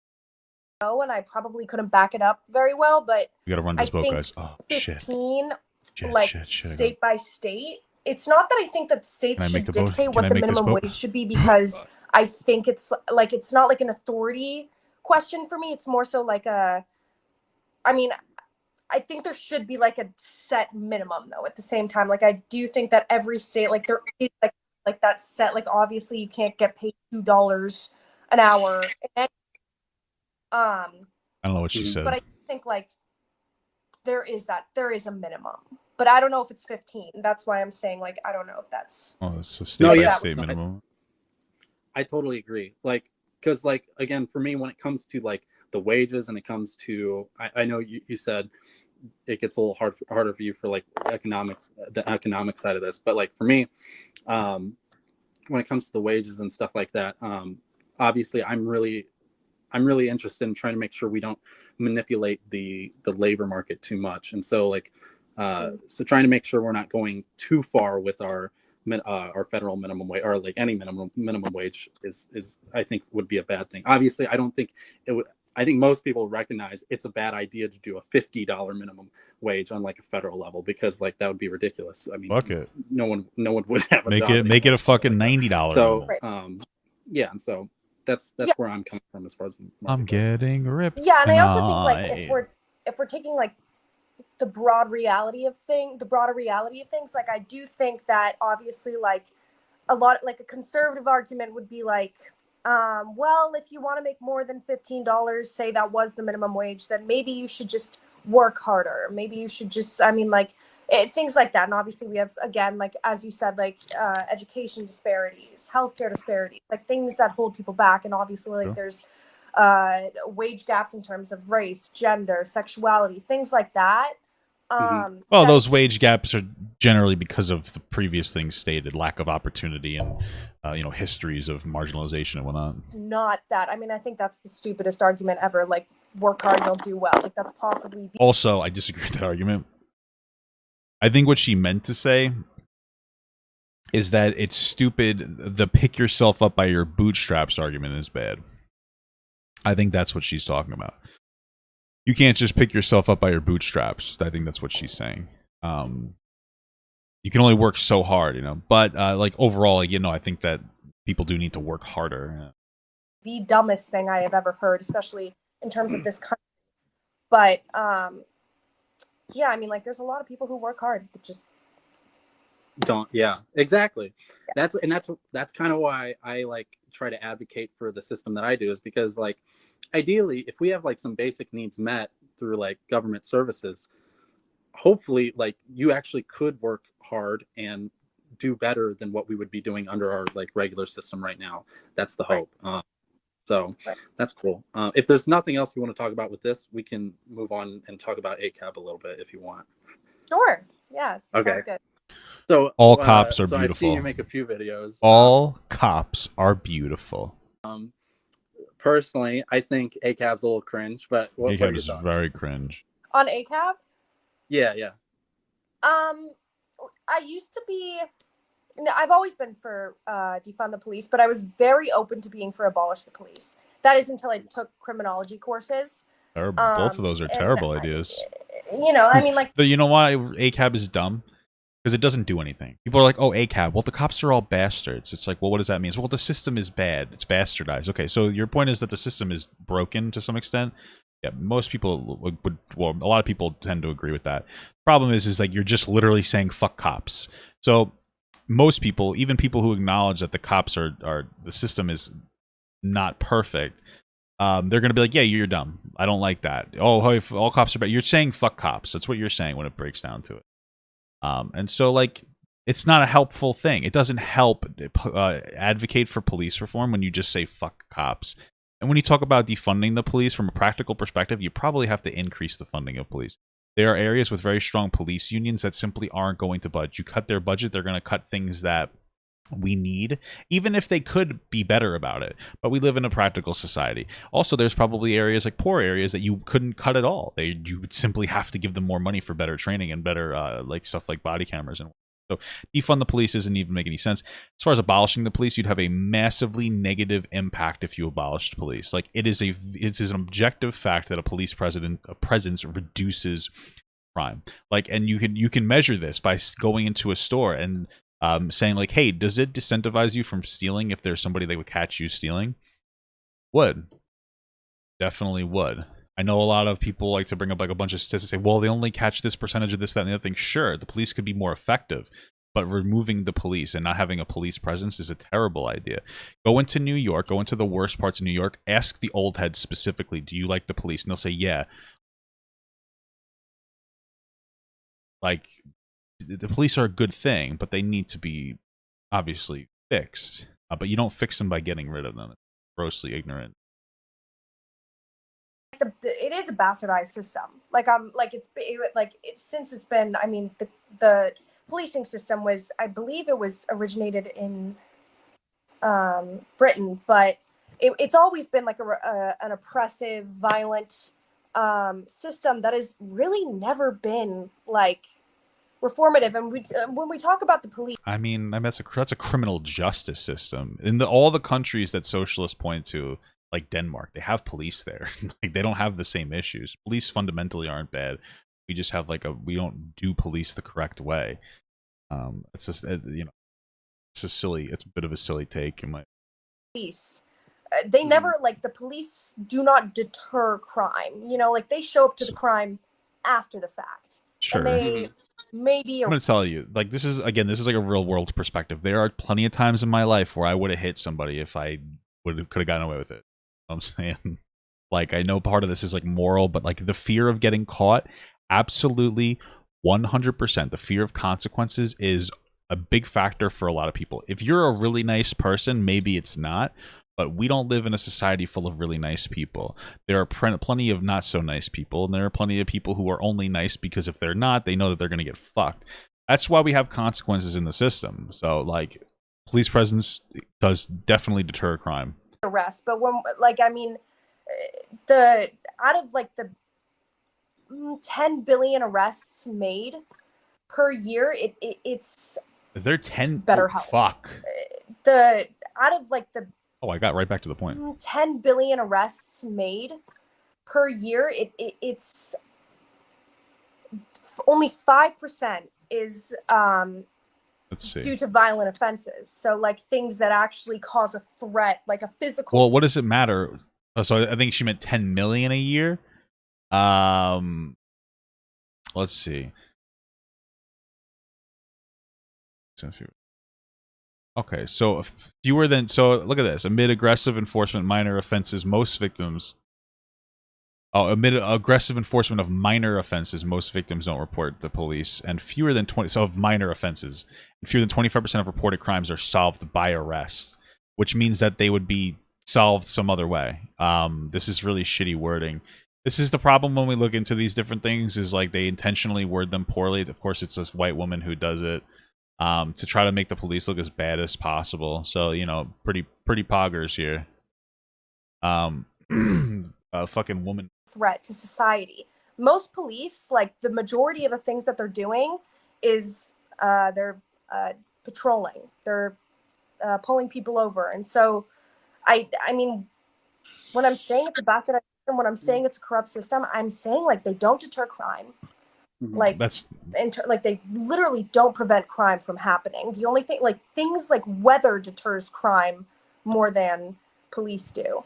And I probably couldn't back it up very well, but We gotta run I this boat, think guys. Oh, shit. 15, Shit, like, shit, shit. state by state, it's not that I think that Can states I make should the boat? dictate Can what I the make this minimum boat? wage should be, because I think it's like, it's not like an authority question for me. It's more so like I mean, I think there should be like a set minimum, though, at the same time. Like, I do think that every state, like, there is like that set, like, obviously you can't get paid $2 an hour. I don't know what she Mhm. But said. I think like there is a minimum, but I don't know if it's 15. That's why I'm saying, like, I don't know if that's Oh, it's a No, state by yeah, state no, minimum. I totally agree. Like, because like again, for me, when it comes to like the wages and it comes to, I know you said it gets a little harder for you for like economics, the economic side of this, but like for me, um, when it comes to the wages and stuff like that, obviously I'm really interested in trying to make sure we don't manipulate the labor market too much, and so like so trying to make sure we're not going too far with our federal minimum wage, or like any minimum wage is I think would be a bad thing. Obviously, I don't think it would. I think most people recognize it's a bad idea to do a $50 minimum wage on like a federal level, because like that would be ridiculous. I mean, Fuck it. no one would have a Make job it make anymore, it a fucking $90 so minimum. yeah, and so that's yeah, where I'm coming from as far as the I'm market goes. getting ripped yeah. And I also think, like, if tonight. we're taking like the broad reality of the broader reality of things, like, I do think that obviously, like, a lot, like, a conservative argument would be like, well, if you want to make more than $15, say that was the minimum wage, then maybe you should just work harder. Maybe you should just, I mean, like, things like that. And obviously we have, again, like, as you said, like, education disparities, healthcare disparities, like, things that hold people back. And obviously, like, Sure. there's wage gaps in terms of race, gender, sexuality, things like that. Mhm. Well, That those just, wage gaps are generally because of the previous things stated, lack of opportunity and histories of marginalization and whatnot. not that. I mean, I think that's the stupidest argument ever. Like, work hard, you'll do well. Like, that's possibly Also, I disagree with that argument. I think what she meant to say is that it's stupid. The pick yourself up by your bootstraps argument is bad. I think that's what she's talking about. You can't just pick yourself up by your bootstraps. I think that's what she's saying. You can only work so hard, But like overall, I think that people do need to work harder. the dumbest thing I have ever heard, especially in terms of this country. But yeah, I mean, like, there's a lot of people who work hard, but just Don't, yeah, exactly. yeah. That's kind of why I like try to advocate for the system that I do, is because like ideally if we have like some basic needs met through like government services, hopefully like you actually could work hard and do better than what we would be doing under our like regular system right now. That's the Right. hope. So Right. that's cool. If there's nothing else you want to talk about with this, we can move on and talk about ACAB a little bit if you want. Sure. Yeah. Okay. Sounds good. So, All cops are so I've seen you beautiful. make a few videos. All cops are beautiful. Personally, I think ACAB's a little cringe, but what are ACAB your is thoughts? very cringe. On ACAB. Yeah, yeah. Um, I used to be. No, I've always been for defund the police, but I was very open to being for abolish the police. That is until I took criminology courses. Terrible. Both of those are And terrible ideas. I mean, like, You know why ACAB is dumb? Because it doesn't do anything. People are like, oh, ACAB. Well, the cops are all bastards. It's like, well, what does that mean? Well, the system is bad. It's bastardized. Okay, so your point is that the system is broken to some extent. Yeah, most people would, well, a lot of people tend to agree with that. Problem is like you're just literally saying fuck cops. So most people, even people who acknowledge that the cops are the system is not perfect, they're gonna be like, yeah, you're dumb. I don't like that. Oh, if all cops are bad, you're saying fuck cops. That's what you're saying when it breaks down to it. And so, like, it's not a helpful thing. It doesn't help advocate for police reform when you just say fuck cops. And when you talk about defunding the police from a practical perspective, you probably have to increase the funding of police. There are areas with very strong police unions that simply aren't going to budge. You cut their budget, they're going to cut things that we need, even if they could be better about it. But we live in a practical society. Also, there's probably areas like poor areas that you couldn't cut at all. You would simply have to give them more money for better training and better like stuff like body cameras. And so defund the police doesn't even make any sense. As far as abolishing the police, you'd have a massively negative impact if you abolished police. Like it is an objective fact that a police presence reduces crime. Like, and you can measure this by going into a store and saying like, hey, does it disincentivize you from stealing if there's somebody that would catch you stealing? Would. Definitely would. I know a lot of people like to bring up like a bunch of statistics and say, well, they only catch this percentage of this, that, and the other thing. Sure, the police could be more effective, but removing the police and not having a police presence is a terrible idea. Go into New York, go into the worst parts of New York, ask the old heads specifically, do you like the police? And they'll say, yeah. Like, the police are a good thing, but they need to be obviously fixed. But you don't fix them by getting rid of them. It's grossly ignorant. it is a bastardized system. Like since it's been. I mean, the policing system was, I believe, it was originated in Britain, but it's always been like an oppressive, violent system that has really never been like reformative. And when we talk about the police, I mean, that's a criminal justice system. In all the countries that socialists point to, like Denmark, they have police there. Like they don't have the same issues. Police fundamentally aren't bad. We just have we don't do police the correct way. It's just it's a bit of a silly take in my. Police, they never, like, the police do not deter crime. Like they show up to the crime after the fact. Sure. And they maybe. I'm gonna tell you, like, this is like a real world perspective. There are plenty of times in my life where I would have hit somebody if I could have gotten away with it. You know what I'm saying, like, I know part of this is like moral, but like the fear of getting caught, absolutely 100%. The fear of consequences is a big factor for a lot of people. If you're a really nice person, maybe it's not. But we don't live in a society full of really nice people. There are plenty of not so nice people, and there are plenty of people who are only nice because if they're not, they know that they're going to get fucked. That's why we have consequences in the system. So, like, police presence does definitely deter crime. Arrest, but when, like, I mean, the out of like the 10 billion arrests made per year, it's they're 10 better health. Fuck. The out of like the I got right back to the point. 10 billion arrests made per year, it's only 5% is Let's see. due to violent offenses. So like things that actually cause a threat, like a physical. Well, what does it matter? So I think she meant 10 million a year. Let's see. Okay, so fewer than, so look at this. Amid aggressive enforcement minor offenses, most victims. Oh, amid aggressive enforcement of minor offenses, most victims don't report the police, and fewer than 20. So of minor offenses, fewer than 25% of reported crimes are solved by arrest, which means that they would be solved some other way. This is really shitty wording. This is the problem when we look into these different things. Is like they intentionally word them poorly. Of course, it's a white woman who does it. to try to make the police look as bad as possible. So, you know, pretty poggers here. A fucking woman threat to society. Most police, like the majority of the things that they're doing is they're patrolling. They're pulling people over. And so I mean, when I'm saying it's a bastardized system, when I'm saying it's a corrupt system, I'm saying like they don't deter crime. Like that's like they literally don't prevent crime from happening. The only thing, like things like weather deters crime more than police do.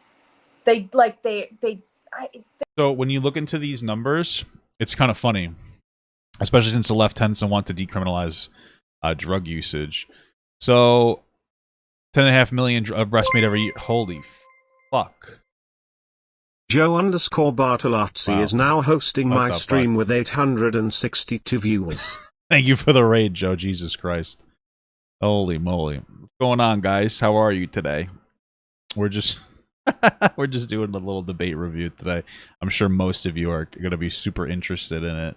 So when you look into these numbers, it's kind of funny, especially since the left tends to want to decriminalize drug usage. So 10.5 million arrests made every year. Holy fuck. Joe_Bartolozzi Wow. is now hosting What my the stream fuck? with 862 viewers. Thank you for the raid, Joe. Jesus Christ. Holy moly. What's going on, guys? How are you today? We're just we're just doing a little debate review today. I'm sure most of you are going to be super interested in it.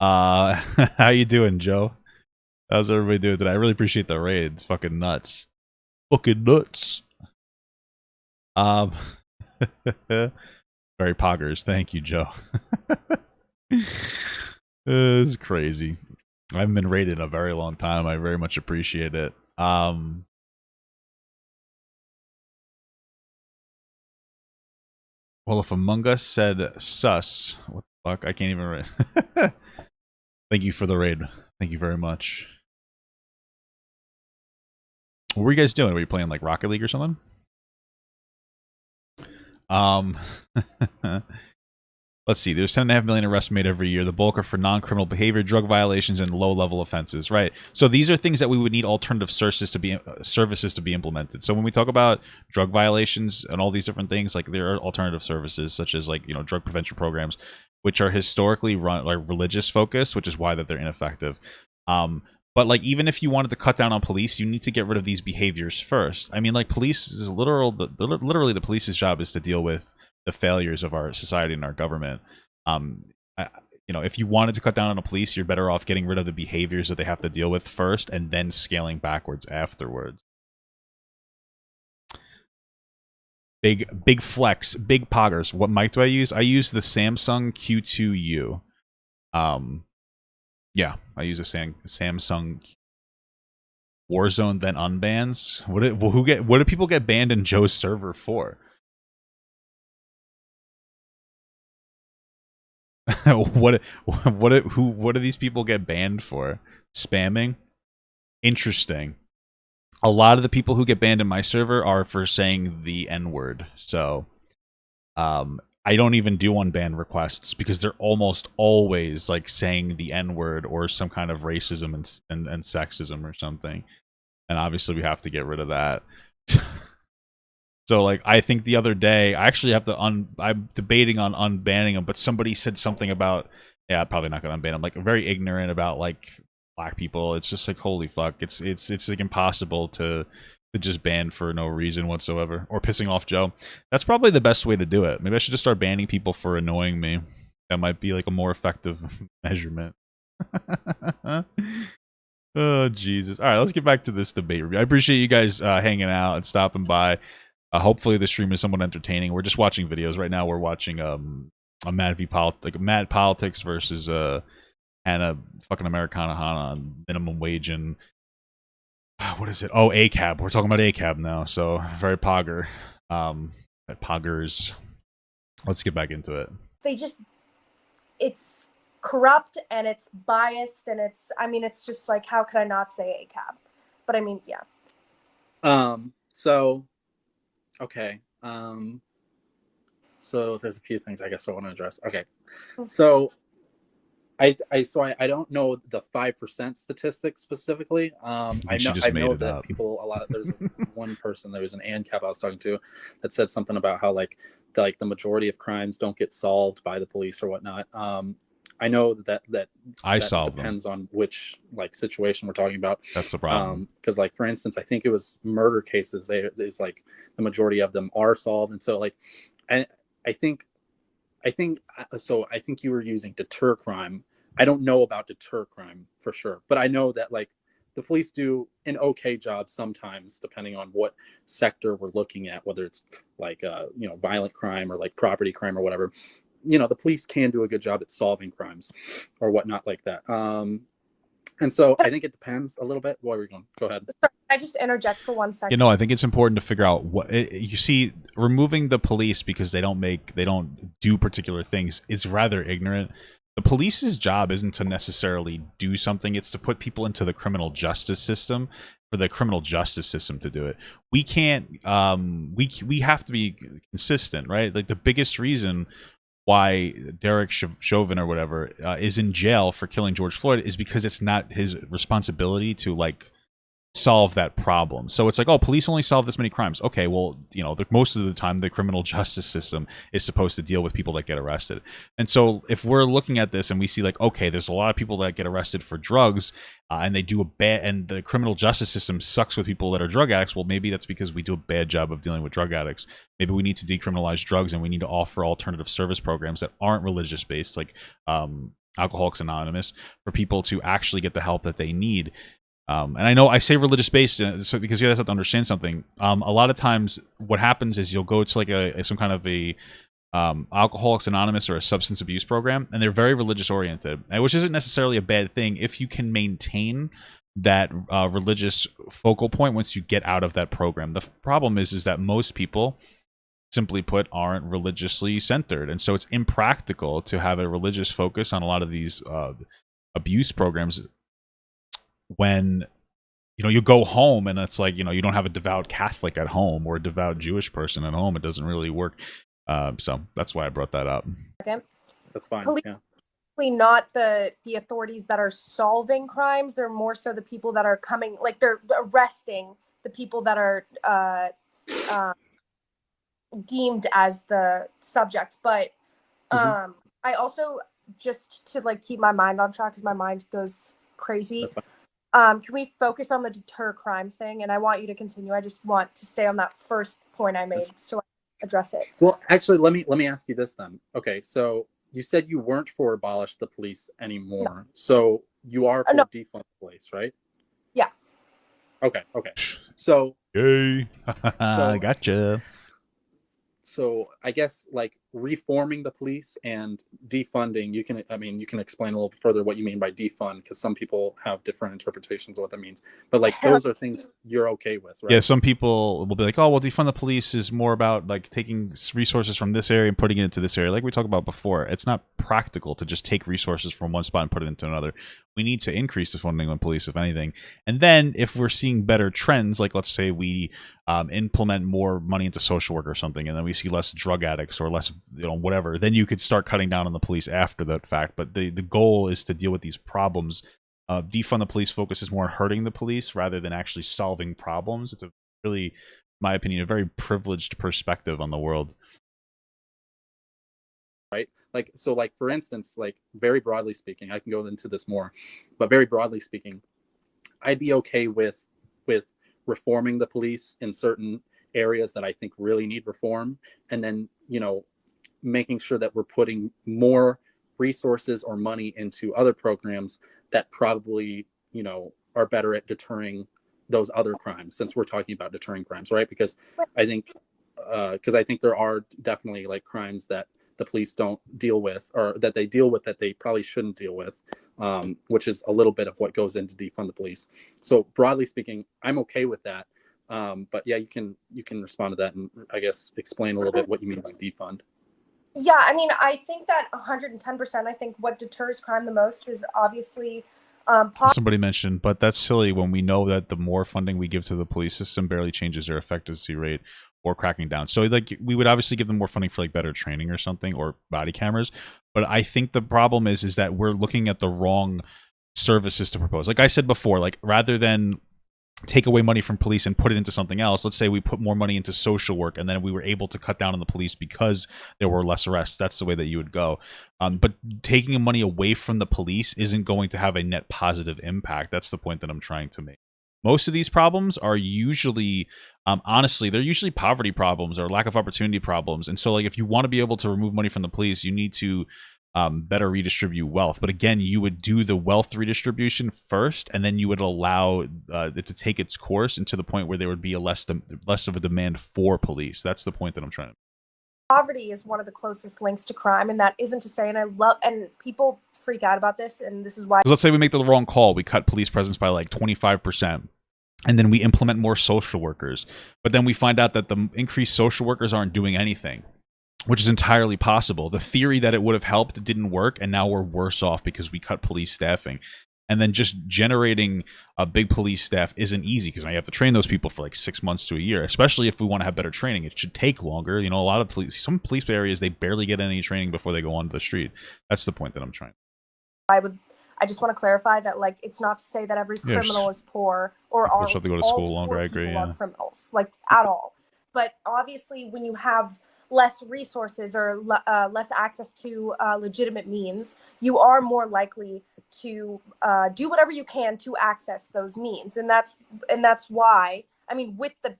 How you doing, Joe? How's everybody doing today? I really appreciate the raid. It's fucking nuts. Fucking nuts. Very poggers. Thank you, Joe. This is crazy. I haven't been raided in a very long time. I very much appreciate it. Well, if Among Us said sus, what the fuck? I can't even read. Thank you for the raid. Thank you very much. What were you guys doing? Were you playing like Rocket League or something? Let's see. There's 10.5 million arrests made every year. The bulk are for non-criminal behavior, drug violations, and low-level offenses. Right. So these are things that we would need alternative services to be implemented. So when we talk about drug violations and all these different things, like there are alternative services such as like drug prevention programs, which are historically run like religious focused, which is why that they're ineffective. But like even if you wanted to cut down on police, you need to get rid of these behaviors first. I mean, like police is literally the police's job is to deal with the failures of our society and our government. If you wanted to cut down on the police, you're better off getting rid of the behaviors that they have to deal with first and then scaling backwards afterwards. Big flex, big poggers. What mic do I use? I use the Samsung Q2U. Yeah, I use a Samsung Warzone, then unbans. What do people get banned in Joe's server for? what do these people get banned for? Spamming? Interesting. A lot of the people who get banned in my server are for saying the N-word. So I don't even do unban requests because they're almost always like saying the N-word or some kind of racism and sexism or something. And obviously we have to get rid of that. So like I think the other day I actually have to I'm debating on unbanning them, but somebody said something about I'm probably not gonna unban them. Like very ignorant about like black people. It's just like holy fuck. It's like impossible to just ban for no reason whatsoever or pissing off Joe. That's probably the best way to do it. Maybe I should just start banning people for annoying me. That might be like a more effective measurement. Oh Jesus! All right, let's get back to this debate review. I appreciate you guys hanging out and stopping by. Hopefully the stream is somewhat entertaining. We're just watching videos right now. We're watching a Mattvs.Politics versus Hannah fucking Americanahhannah on minimum wage and what is it? Oh, ACAB. We're talking about ACAB now. So very pogger. Poggers. Let's get back into it. It's corrupt and it's biased and it's just like, how could I not say ACAB? But I mean, yeah. So okay. So there's a few things I guess I want to address. Okay. So I don't know the 5% statistics specifically. I know that people there's one person, there was an ACAB I was talking to that said something about how like the majority of crimes don't get solved by the police or whatnot. I know that depends on which like situation we're talking about. That's the problem. Because like for instance, I think it was murder cases. It's like the majority of them are solved, and so like, I think you were using deter crime. I don't know about deter crime for sure, but I know that like the police do an okay job sometimes, depending on what sector we're looking at, whether it's like violent crime or like property crime or whatever. The police can do a good job at solving crimes or whatnot like that. And so I think it depends a little bit. Where are we going? Go ahead. Sorry, can I just interject for 1 second? I think it's important to figure out what you see. Removing the police because they don't do particular things is rather ignorant. The police's job isn't to necessarily do something; it's to put people into the criminal justice system for the criminal justice system to do it. We can't. We have to be consistent, right? Like the biggest reason why Derek Chauvin or whatever is in jail for killing George Floyd is because it's not his responsibility to like solve that problem. So it's like, oh, police only solve this many crimes. Okay, well, most of the time the criminal justice system is supposed to deal with people that get arrested. And so if we're looking at this and we see like, okay, there's a lot of people that get arrested for drugs and they do a bad, and the criminal justice system sucks with people that are drug addicts, well, maybe that's because we do a bad job of dealing with drug addicts. Maybe we need to decriminalize drugs and we need to offer alternative service programs that aren't religious based, like Alcoholics Anonymous, for people to actually get the help that they need. And I know I say religious based because you guys have to understand something. A lot of times what happens is you'll go to like some kind of a Alcoholics Anonymous or a substance abuse program, and they're very religious oriented, which isn't necessarily a bad thing if you can maintain that religious focal point once you get out of that program. The problem is that most people, simply put, aren't religiously centered, and so it's impractical to have a religious focus on a lot of these abuse programs when you go home and it's like you don't have a devout Catholic at home or a devout Jewish person at home. It doesn't really work. So that's why I brought that up. That's fine. Police, not the authorities that are solving crimes. They're more so the people that are coming, like they're arresting the people that are deemed as the subject. But I also, just to like keep my mind on track because my mind goes crazy. Can we focus on the deter crime thing? And I want you to continue. I just want to stay on that first point I made so I can address it. Well, actually, let me ask you this then. Okay, so you said you weren't for abolish the police anymore. No. So you are for defund the police, right? Yeah. Okay. So yay. Gotcha. So I guess like reforming the police and defunding, you can explain a little bit further what you mean by defund, because some people have different interpretations of what that means. But like those are things you're okay with, right? Yeah, some people will be like, oh, well, defund the police is more about like taking resources from this area and putting it into this area. Like we talked about before, it's not practical to just take resources from one spot and put it into another. We need to increase the funding of police, if anything. And then if we're seeing better trends, like let's say we implement more money into social work or something, and then we see less drug addicts or less, whatever, then you could start cutting down on the police after that fact. But the goal is to deal with these problems. Defund the police focuses more on hurting the police rather than actually solving problems. It's a really, in my opinion, a very privileged perspective on the world. Right? Like, so like, for instance, like very broadly speaking, I can go into this more, but very broadly speaking, I'd be okay with reforming the police in certain areas that I think really need reform. And then, making sure that we're putting more resources or money into other programs that probably, are better at deterring those other crimes, since we're talking about deterring crimes, right? Because I think there are definitely like crimes that the police don't deal with, or that they deal with that they probably shouldn't deal with, which is a little bit of what goes into defund the police. So broadly speaking, I'm okay with that. But yeah, you can respond to that and I guess explain a little bit what you mean by defund. Yeah, I mean, I think that 110%, I think what deters crime the most is obviously somebody mentioned, but that's silly when we know that the more funding we give to the police system barely changes their effectiveness rate or cracking down. So like we would obviously give them more funding for like better training or something, or body cameras. But I think the problem is that we're looking at the wrong services to propose. Like I said before, like rather than take away money from police and put it into something else, let's say we put more money into social work and then we were able to cut down on the police because there were less arrests. That's the way that you would go. But taking money away from the police isn't going to have a net positive impact. That's the point that I'm trying to make. Most of these problems are usually, honestly, they're usually poverty problems or lack of opportunity problems. And so like if you want to be able to remove money from the police, you need to better redistribute wealth. But again, you would do the wealth redistribution first, and then you would allow it to take its course, and to the point where there would be less of a demand for police. That's the point that I'm trying to. Poverty is one of the closest links to crime, and that isn't to say, and people freak out about this, and this is why. Let's say we make the wrong call. We cut police presence by like 25%. And then we implement more social workers. But then we find out that the increased social workers aren't doing anything, which is entirely possible. The theory that it would have helped didn't work, and now we're worse off because we cut police staffing. And then just generating a big police staff isn't easy, because now you have to train those people for like 6 months to a year, especially if we want to have better training. It should take longer. You know, a lot of some police areas, they barely get any training before they go onto the street. That's the point that I'm trying. I just want to clarify that, like, it's not to say that every criminal is poor or people have to go to school longer. I agree. Yeah. Criminals, like, at all. But obviously, when you have less resources or less access to legitimate means, you are more likely to do whatever you can to access those means, and that's why. I mean, with the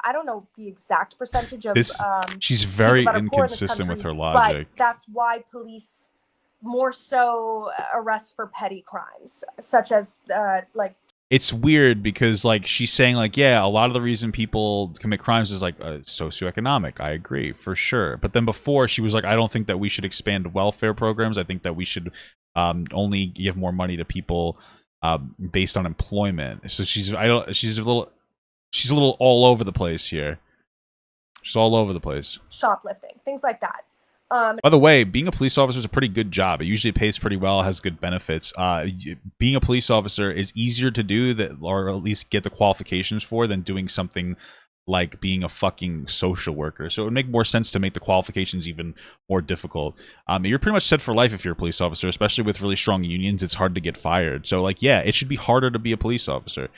I don't know the exact percentage of this. She's very inconsistent with her logic. But that's why police more so arrest for petty crimes, such as like. It's weird because, like, she's saying, like, yeah, a lot of the reason people commit crimes is like socioeconomic. I agree for sure. But then before, she was like, I don't think that we should expand welfare programs. I think that we should only give more money to people based on employment. So she's a little all over the place here. She's all over the place. Shoplifting, things like that. By the way, being a police officer is a pretty good job. It usually pays pretty well, has good benefits. Being a police officer is easier to do, or at least get the qualifications for, than doing something like being a fucking social worker. So it would make more sense to make the qualifications even more difficult. You're pretty much set for life if you're a police officer, especially with really strong unions. It's hard to get fired. So, like, yeah, it should be harder to be a police officer,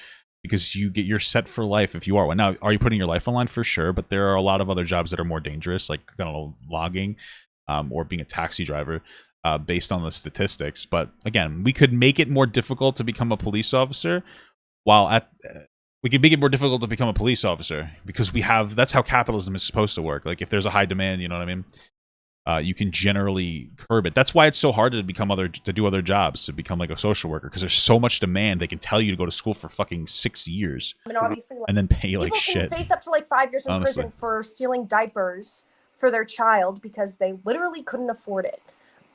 because you're set for life if you are one. Now, are you putting your life on line? For sure, but there are a lot of other jobs that are more dangerous, like, I don't know, logging, or being a taxi driver, based on the statistics. But again, we could make it more difficult to become a police officer, we could make it more difficult to become a police officer, because that's how capitalism is supposed to work. Like, if there's a high demand, you know what I mean? You can generally curb it. That's why it's so hard to do other jobs, to become like a social worker, because there's so much demand. They can tell you to go to school for fucking 6 years, and obviously, and then pay you like shit. People can face up to like 5 years in prison for stealing diapers for their child because they literally couldn't afford it.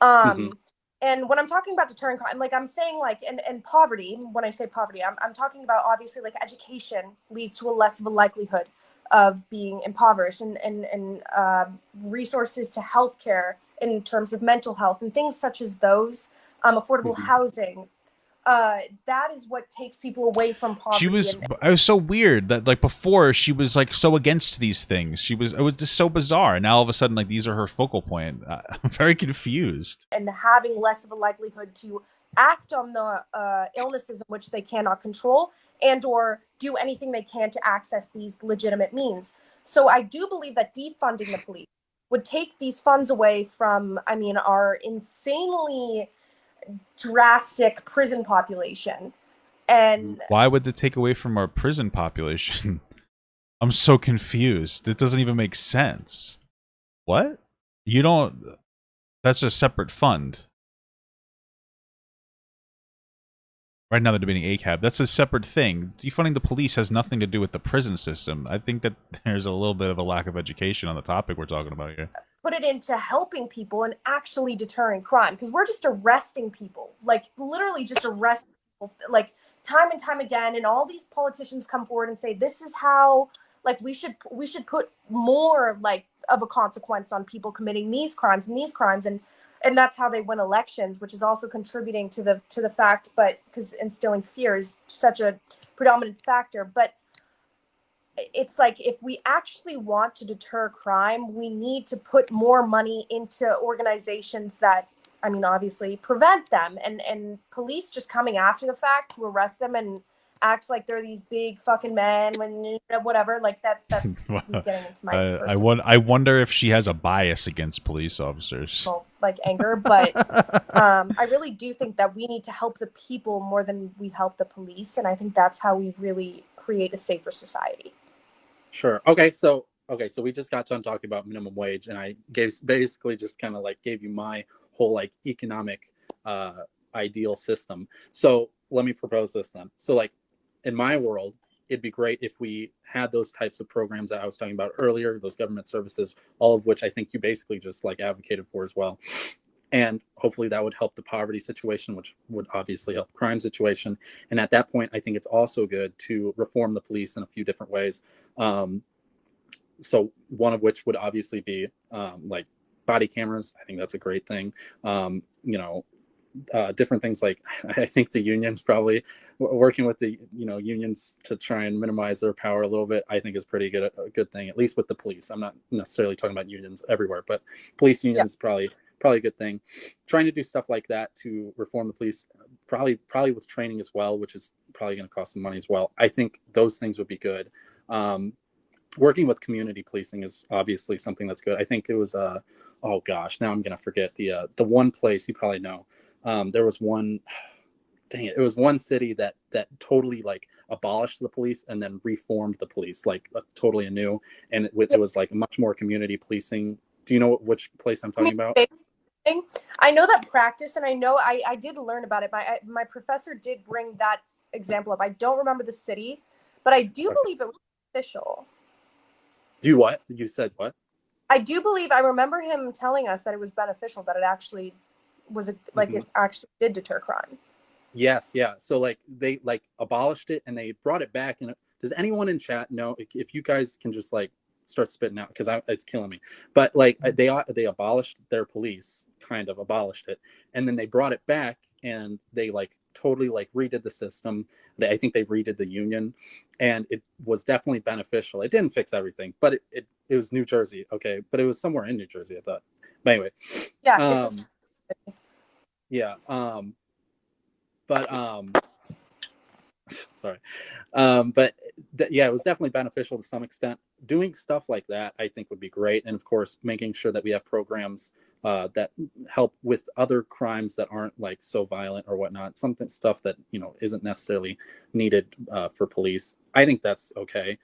And when I'm talking about deterring crime, like, I'm saying, like, and poverty, when I say poverty, I'm talking about, obviously, like, education leads to less of a likelihood of being impoverished, and resources to healthcare in terms of mental health and things such as those, affordable housing. That is what takes people away from poverty. It was so weird that, like, before she was like so against these things. It was just so bizarre. And now all of a sudden, like, these are her focal point. I'm very confused. And having less of a likelihood to act on the illnesses in which they cannot control, and or do anything they can to access these legitimate means. So I do believe that defunding the police would take these funds away from, I mean, our insanely drastic prison population. And why would they take away from our prison population? I'm so confused. It doesn't even make sense. What? That's a separate fund. Right now they're debating ACAB. That's a separate thing. Defunding the police has nothing to do with the prison system. I think that there's a little bit of a lack of education on the topic we're talking about here. Put it into helping people and actually deterring crime, because we're just arresting people, like, literally just arresting people, like, time and time again. And all these politicians come forward and say, this is how, like, we should put more, like, of a consequence on people committing these crimes, and that's how they win elections, which is also contributing to the fact, but because instilling fear is such a predominant factor. But it's like, if we actually want to deter crime, we need to put more money into organizations that, I mean, obviously prevent them, and police just coming after the fact to arrest them and act like they're these big fucking men when whatever, like that's well, getting into my I wonder if she has a bias against police officers, like, anger. But I really do think that we need to help the people more than we help the police, and I think that's how we really create a safer society. Sure. Okay, so we just got done talking about minimum wage, and I basically just kind of like gave you my whole like economic ideal system. So let me propose this then. So like in my world, it'd be great if we had those types of programs that I was talking about earlier, those government services, all of which I think you basically just like advocated for as well. And hopefully that would help the poverty situation, which would obviously help the crime situation. And at that point, I think it's also good to reform the police in a few different ways. So one of which would obviously be like body cameras. I think that's a great thing. Different things like I think the unions probably working with the unions to try and minimize their power a little bit. I think is a good thing, at least with the police. I'm not necessarily talking about unions everywhere, but police unions probably a good thing. Trying to do stuff like that to reform the police, probably with training as well, which is probably going to cost some money as well. I think those things would be good. Working with community policing is obviously something that's good. I think it was oh gosh, now I'm going to forget the one place you probably know. There was one, dang it was one city that totally like abolished the police and then reformed the police like totally anew, and it was like much more community policing. Do you know which place I'm talking about? I know that practice, and I know I did learn about it. My professor did bring that example up. I don't remember the city, but I do believe it was official. What? You said what? I do believe I remember him telling us that it was beneficial, that it actually was it actually did deter crime. Yes, yeah. So like they like abolished it and they brought it back. And does anyone in chat know if you guys can just like start spitting out, because it's killing me. But like they abolished their police, kind of abolished it, and then they brought it back and they like totally like redid the system. I think they redid the union, and it was definitely beneficial. It didn't fix everything, but it was New Jersey, okay, but it was somewhere in New Jersey, I thought. But anyway, sorry, it was definitely beneficial to some extent. Doing stuff like that, I think, would be great, and of course, making sure that we have programs that help with other crimes that aren't like so violent or whatnot. Stuff that isn't necessarily needed for police. I think that's okay.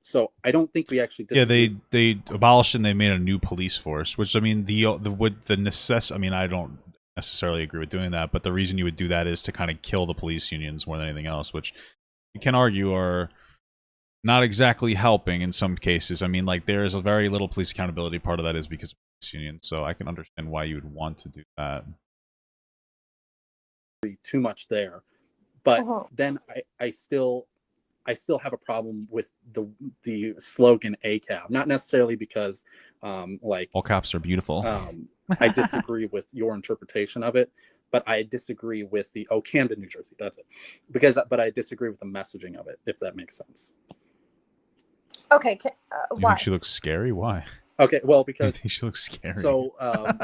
So I don't think we actually disagree. Yeah, they abolished and they made a new police force, which I mean I mean, I don't necessarily agree with doing that, but the reason you would do that is to kind of kill the police unions more than anything else, which you can argue are not exactly helping in some cases. I mean, like there is a very little police accountability. Part of that is because of police unions, so I can understand why you would want to do that. Too much there, but then I still have a problem with the slogan ACAB, not necessarily because like all cops are beautiful. I disagree with your interpretation of it, but I disagree with Camden, New Jersey. That's it. But I disagree with the messaging of it, if that makes sense. Okay, You why? think she looks scary? Why? Okay, well, because I think she looks scary. So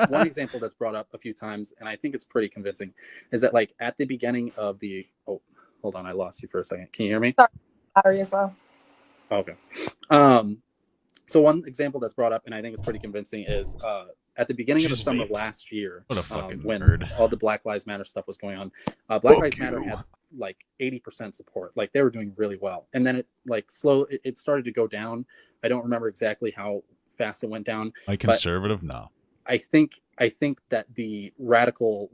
one example that's brought up a few times, and I think it's pretty convincing, is that like at the beginning of the hold on, I lost you for a second. Can you hear me? Sorry, battery as well. Okay. So one example that's brought up, and I think it's pretty convincing, is at the beginning of the summer of last year, when all the Black Lives Matter stuff was going on, Black Lives Matter had like 80% support. Like they were doing really well, and then it started to go down. I don't remember exactly how fast it went down. Like conservative? No. I think that the radical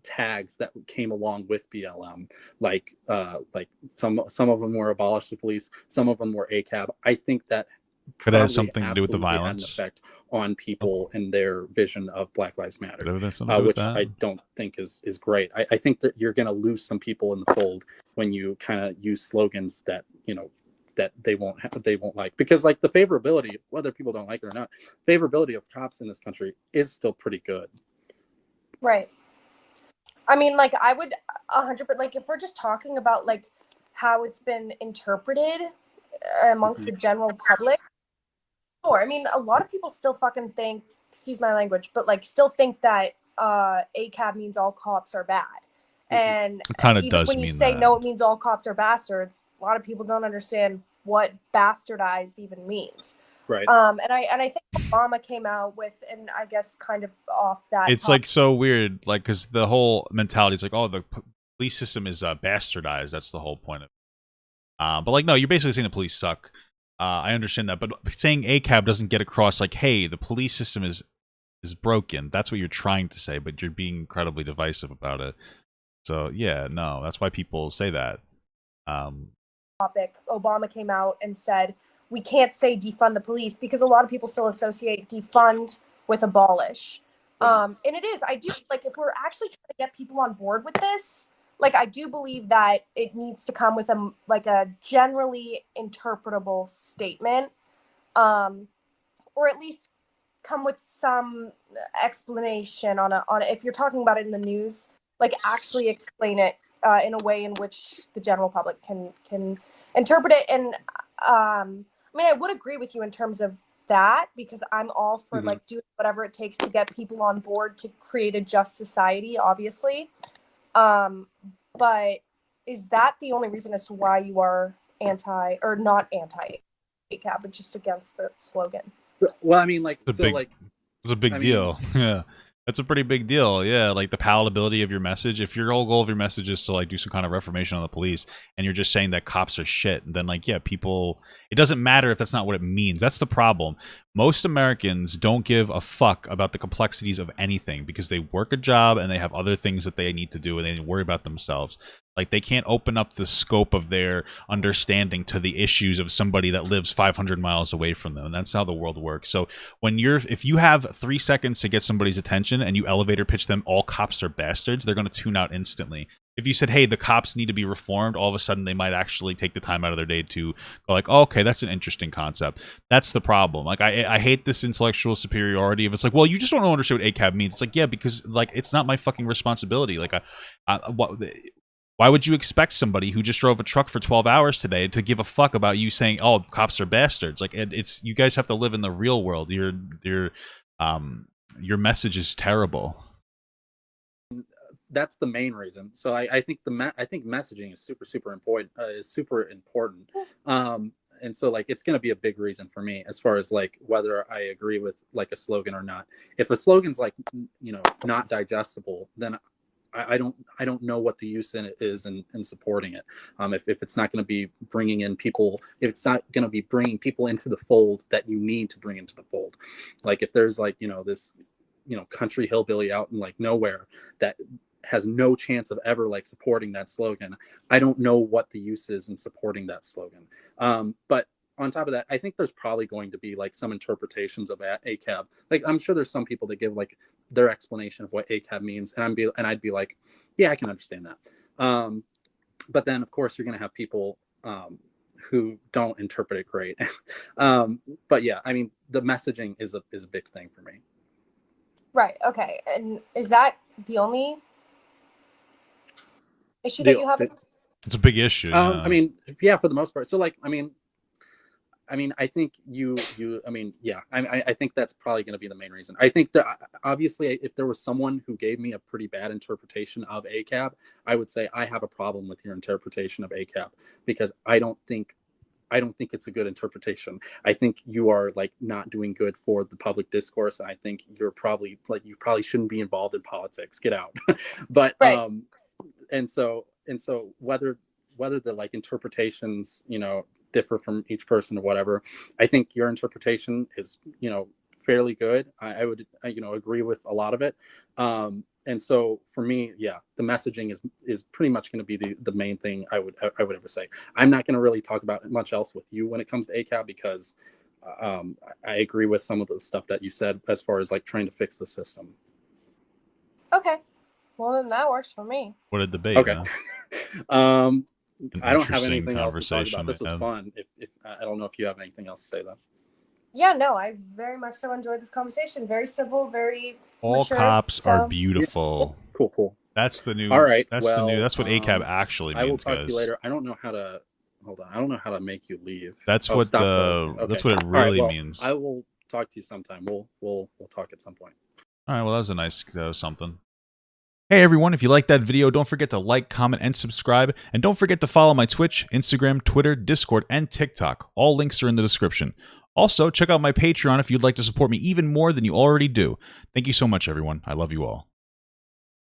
tags that came along with BLM, like some of them were abolish the police, some of them were ACAB. I think that could have something to do with the violence, had an effect on people and their vision of Black Lives Matter, which I don't think is great. I think that you're going to lose some people in the fold when you kind of use slogans that that they won't like, because like the favorability, whether people don't like it or not, favorability of cops in this country is still pretty good. Right. I mean, like I would 100%, but like if we're just talking about like how it's been interpreted amongst the general public, sure. I mean, a lot of people still fucking think, excuse my language, but like still think that ACAB means all cops are bad. And it kind of does when you mean say that. no, it means all cops are bastards. A lot of people don't understand what bastardized even means. Right. And I think Obama came out with, and I guess kind of off that. It's like so weird, like because the whole mentality is like, oh, the police system is bastardized. That's the whole point of it. But like, no, you're basically saying the police suck. I understand that, but saying ACAB doesn't get across like, hey, the police system is is broken. That's what you're trying to say, but you're being incredibly divisive about it. So yeah, no, that's why people say that. Topic, Obama came out and said we can't say defund the police because a lot of people still associate defund with abolish. And it is. I do like if we're actually trying to get people on board with this, like I do believe that it needs to come with a generally interpretable statement, or at least come with some explanation on if you're talking about it in the news, like actually explain it in a way in which the general public can interpret it. And I mean, I would agree with you in terms of that because I'm all for like doing whatever it takes to get people on board to create a just society, obviously. But is that the only reason as to why you are anti or not anti ACAB, but just against the slogan? Well, I mean, like, It's so, like, a big deal. Yeah. That's a pretty big deal. Yeah, like the palatability of your message. If your whole goal of your message is to like do some kind of reformation on the police and you're just saying that cops are shit, then like, yeah, people, it doesn't matter if that's not what it means. That's the problem. Most Americans don't give a fuck about the complexities of anything because they work a job and they have other things that they need to do and they worry about themselves. Like they can't open up the scope of their understanding to the issues of somebody that lives 500 miles away from them. And that's how the world works. So if you have 3 seconds to get somebody's attention and you elevator pitch them, all cops are bastards, they're going to tune out instantly. If you said, hey, the cops need to be reformed, all of a sudden they might actually take the time out of their day to go like, oh, okay, that's an interesting concept. That's the problem. Like, I hate this intellectual superiority of it's like, well, you just don't understand what ACAB means. It's like, yeah, because like it's not my fucking responsibility. Like, why would you expect somebody who just drove a truck for 12 hours today to give a fuck about you saying, oh, cops are bastards? Like, it's you guys have to live in the real world. Your message is terrible. That's the main reason. So I think I think messaging is super important. And so like it's going to be a big reason for me as far as like whether I agree with like a slogan or not. If a slogan's like not digestible, then I don't know what the use in it is in supporting it. If it's not going to be bringing in people, if it's not going to be bringing people into the fold that you need to bring into the fold, like if there's like this country hillbilly out in like nowhere that has no chance of ever like supporting that slogan, I don't know what the use is in supporting that slogan. But on top of that, I think there's probably going to be like some interpretations of ACAB. Like I'm sure there's some people that give like their explanation of what ACAB means, and I'd be like, yeah, I can understand that. But then of course you're going to have people who don't interpret it great. But yeah, I mean the messaging is a big thing for me. Right. Okay. And is that the only issue that you have? It's a big issue. Yeah. I mean, yeah, for the most part. So like, I mean, I think I think that's probably going to be the main reason. I think that obviously if there was someone who gave me a pretty bad interpretation of ACAB, I would say I have a problem with your interpretation of ACAB because I don't think it's a good interpretation. I think you are like not doing good for the public discourse. And I think you're probably like, you probably shouldn't be involved in politics, get out. But, right. And so whether the like interpretations, differ from each person or whatever, I think your interpretation is, fairly good. I would, agree with a lot of it. And so for me, yeah, the messaging is pretty much going to be the main thing I would ever say. I'm not going to really talk about much else with you when it comes to ACAB because I agree with some of the stuff that you said as far as like trying to fix the system. Okay. Well, then that works for me. What a debate. Okay. Huh? I don't have anything else to talk about. This was fun. If I don't know if you have anything else to say though. Yeah, no, I very much so enjoyed this conversation. Very civil, very all mature, cops are beautiful. Yeah. Cool. That's the new. All right. That's the new. That's what ACAB actually means. I will talk guys. To you later. I don't know how to. Hold on. I don't know how to make you leave. That's what that's what it really means. I will talk to you sometime. We'll talk at some point. All right. Well, that was a nice something. Hey everyone, if you liked that video, don't forget to like, comment, and subscribe. And don't forget to follow my Twitch, Instagram, Twitter, Discord, and TikTok. All links are in the description. Also, check out my Patreon if you'd like to support me even more than you already do. Thank you so much, everyone. I love you all.